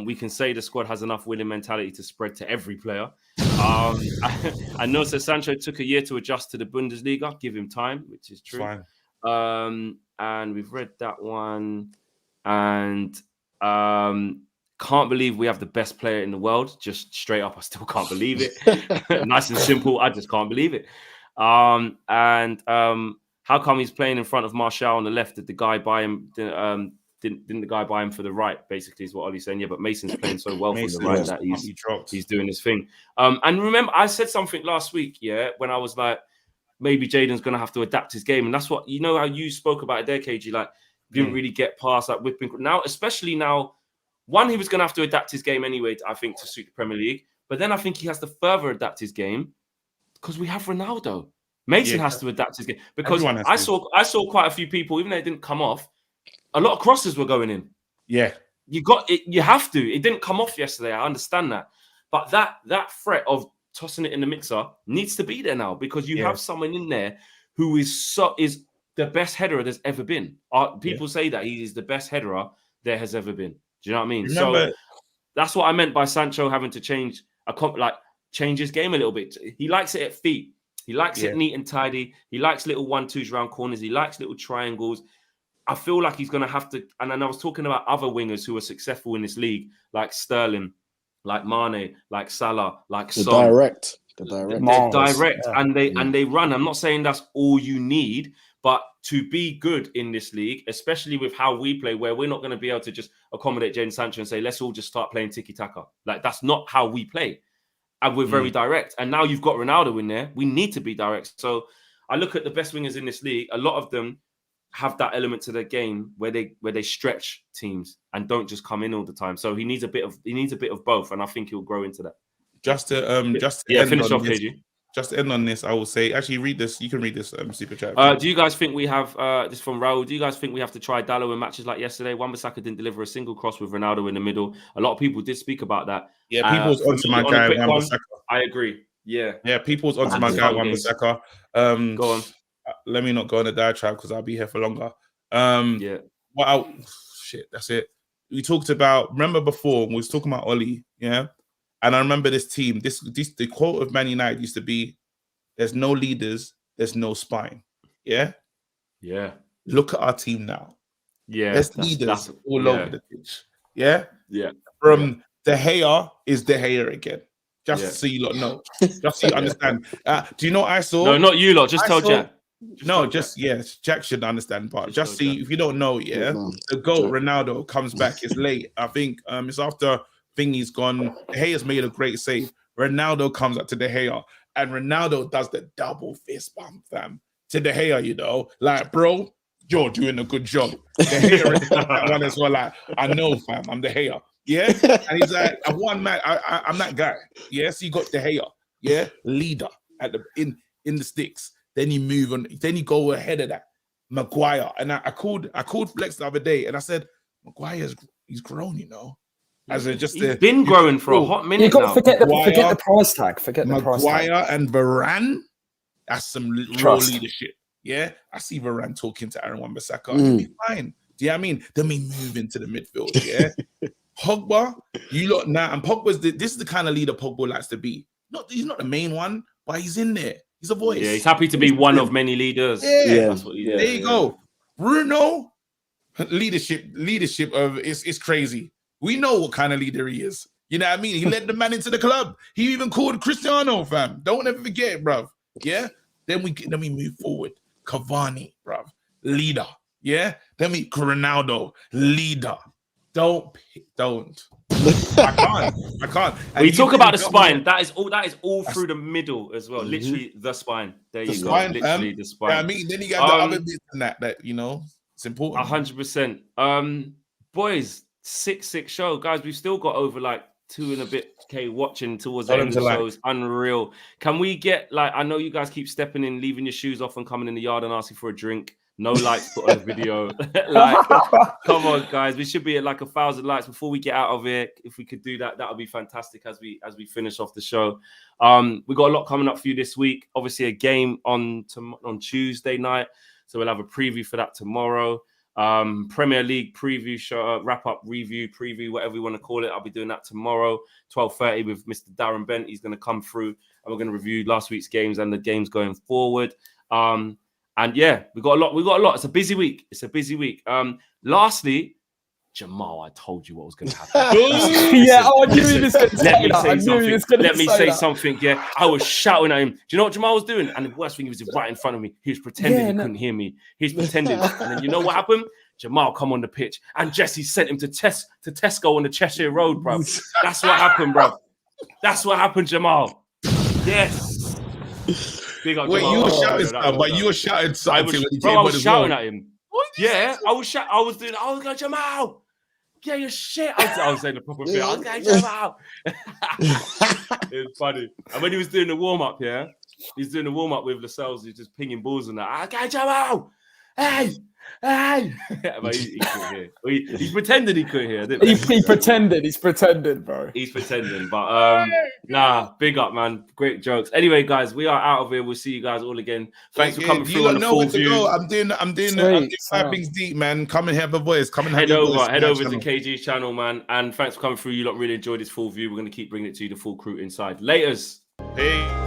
We can say the squad has enough winning mentality to spread to every player. I know Sancho took a year to adjust to the Bundesliga. Give him time, which is true. And we've read that one. And can't believe we have the best player in the world. Just straight up, I still can't believe it. Nice and simple. I just can't believe it. How come he's playing in front of Martial on the left? Did the guy buy him? Didn't the guy buy him for the right? Basically, is what Ollie's saying. Yeah, but Mason's playing so well from the right that he's doing his thing. And remember, I said something last week, when I was like, maybe Jaden's gonna have to adapt his game, and that's what how you spoke about it there, KG. Like, didn't really get past that whipping now, especially now. One, he was gonna have to adapt his game anyway, I think, to suit the Premier League. But then I think he has to further adapt his game because we have Ronaldo. Mason has to adapt his game because I saw quite a few people, even though it didn't come off. A lot of crosses were going in. Yeah, you got it. You have to. It didn't come off yesterday. I understand that, but that threat of tossing it in the mixer needs to be there now because you have someone in there who is the best header there's ever been. People say that he is the best header there has ever been. Do you know what I mean? So that's what I meant by Sancho having to change his game a little bit. He likes it at feet. He likes it neat and tidy. He likes little 1-2s around corners. He likes little triangles. I feel like he's going to have to. And then I was talking about other wingers who are successful in this league, like Sterling, like Mane, like Salah, like Son. They're direct, and they run. I'm not saying that's all you need, but to be good in this league, especially with how we play, where we're not going to be able to just accommodate Jadon Sancho and say, let's all just start playing tiki-taka. Like, that's not how we play. And we're very direct. And now you've got Ronaldo in there. We need to be direct. So I look at the best wingers in this league. A lot of them have that element to their game where they stretch teams and don't just come in all the time. So he needs a bit of both, and I think he'll grow into that. Just to finish off, KG. Just to end on this, I will say, actually read this. You can read this super chat. Do you guys think we have this from Raul? Do you guys think we have to try Dallo in matches like yesterday? Wan-Bissaka didn't deliver a single cross with Ronaldo in the middle. A lot of people did speak about that. Yeah, people's onto my guy Wan-Bissaka. I agree. Yeah, people's onto my guy Wan-Bissaka. Go on. Let me not go on a diatribe because I'll be here for longer. Shit, that's it. We talked about, remember before we was talking about Ollie, and I remember this team. The quote of Man United used to be, "There's no leaders, there's no spine." Yeah. Look at our team now. There's leaders all over the pitch. From De Gea is De Gea again. Just so you lot know. Just so you understand. Do you know what I saw? No, not you lot. Just tell Jack. Jack should understand. But just see, if you don't know, the GOAT Ronaldo comes back. It's late. I think it's after Thingy's gone. De Gea's made a great save. Ronaldo comes up to De Gea, and Ronaldo does the double fist bump, fam, to De Gea. Like, bro, you're doing a good job. De Gea is that one as well. Like, I know, fam, I'm De Gea. And he's like, I'm one man. I'm that guy. So you got De Gea, leader at in the sticks. Then you move on. Then you go ahead of that. Maguire, and I called Flex the other day, and I said, he's grown, As he's been growing for a hot minute. You got to forget the price tag. Forget the price tag. Maguire and Varane. That's some real leadership. I see Varane talking to Aaron Wan-Bissaka. He'll be fine. Do you know what I mean? Then we move into the midfield. Pogba, you lot now, and Pogba's this is the kind of leader Pogba likes to be. He's not the main one, but he's in there. He's a voice. He's happy to be one of many leaders. That's what there you go. Bruno, leadership of it's crazy. We know what kind of leader he is. You know what I mean? He led the man into the club. He even called Cristiano, fam. Don't ever forget, bruv. Then we move forward. Cavani, bruv, leader. Then we Ronaldo, leader. Don't. I can't. We talk about the spine. That is all through the middle as well. Literally the spine. There you go. Literally the spine. I mean, then you got the other bits in that it's important. 100%. Boys, 6-6 show, guys. We've still got over like 2 and a bit K watching towards the end of the show. It's unreal. Can we get I know you guys keep stepping in, leaving your shoes off, and coming in the yard and asking for a drink. No likes put on the video. Come on, guys. We should be at 1,000 likes before we get out of here. If we could do that, that would be fantastic as we finish off the show. We got a lot coming up for you this week. Obviously, a game on Tuesday night. So we'll have a preview for that tomorrow. Premier League preview show, wrap up, review, preview, whatever you want to call it. I'll be doing that tomorrow, 12:30 with Mr. Darren Bent. He's going to come through and we're going to review last week's games and the games going forward. And yeah, we got a lot. It's a busy week. Lastly, Jamal, I told you what was going to happen. Yeah, I knew he was going to say that. Let me say something. Yeah, I was shouting at him. Do you know what Jamal was doing? And the worst thing, he was right in front of me. He was pretending he couldn't hear me. He's pretending. And then you know what happened? Jamal come on the pitch, and Jesse sent him to Tesco on the Cheshire Road, bro. That's what happened, bro. That's what happened, Jamal. Yes. Big up, Wait, Jamal. you were shouting stuff, but you were shouting something. I was shouting at him. Yeah, I was going, Jamal. Yeah, your shit. I was saying the proper thing. I was going, Jamal. It was funny. And when he was doing the warm up, he's doing the warm up with Lascelles. He's just pinging balls and that. I was going, Jamal. Hey. But he couldn't hear. He's pretending he couldn't hear. He pretended. He's pretending, bro. He's pretending. But big up, man. Great jokes. Anyway, guys, we are out of here. We'll see you guys all again. Thanks for coming through on the full view. I'm doing 5 things deep, man. Come and have a voice. Come and head over to KG's channel, man. And thanks for coming through. You lot really enjoyed this full view. We're going to keep bringing it to you, the full crew inside. Laters. Hey.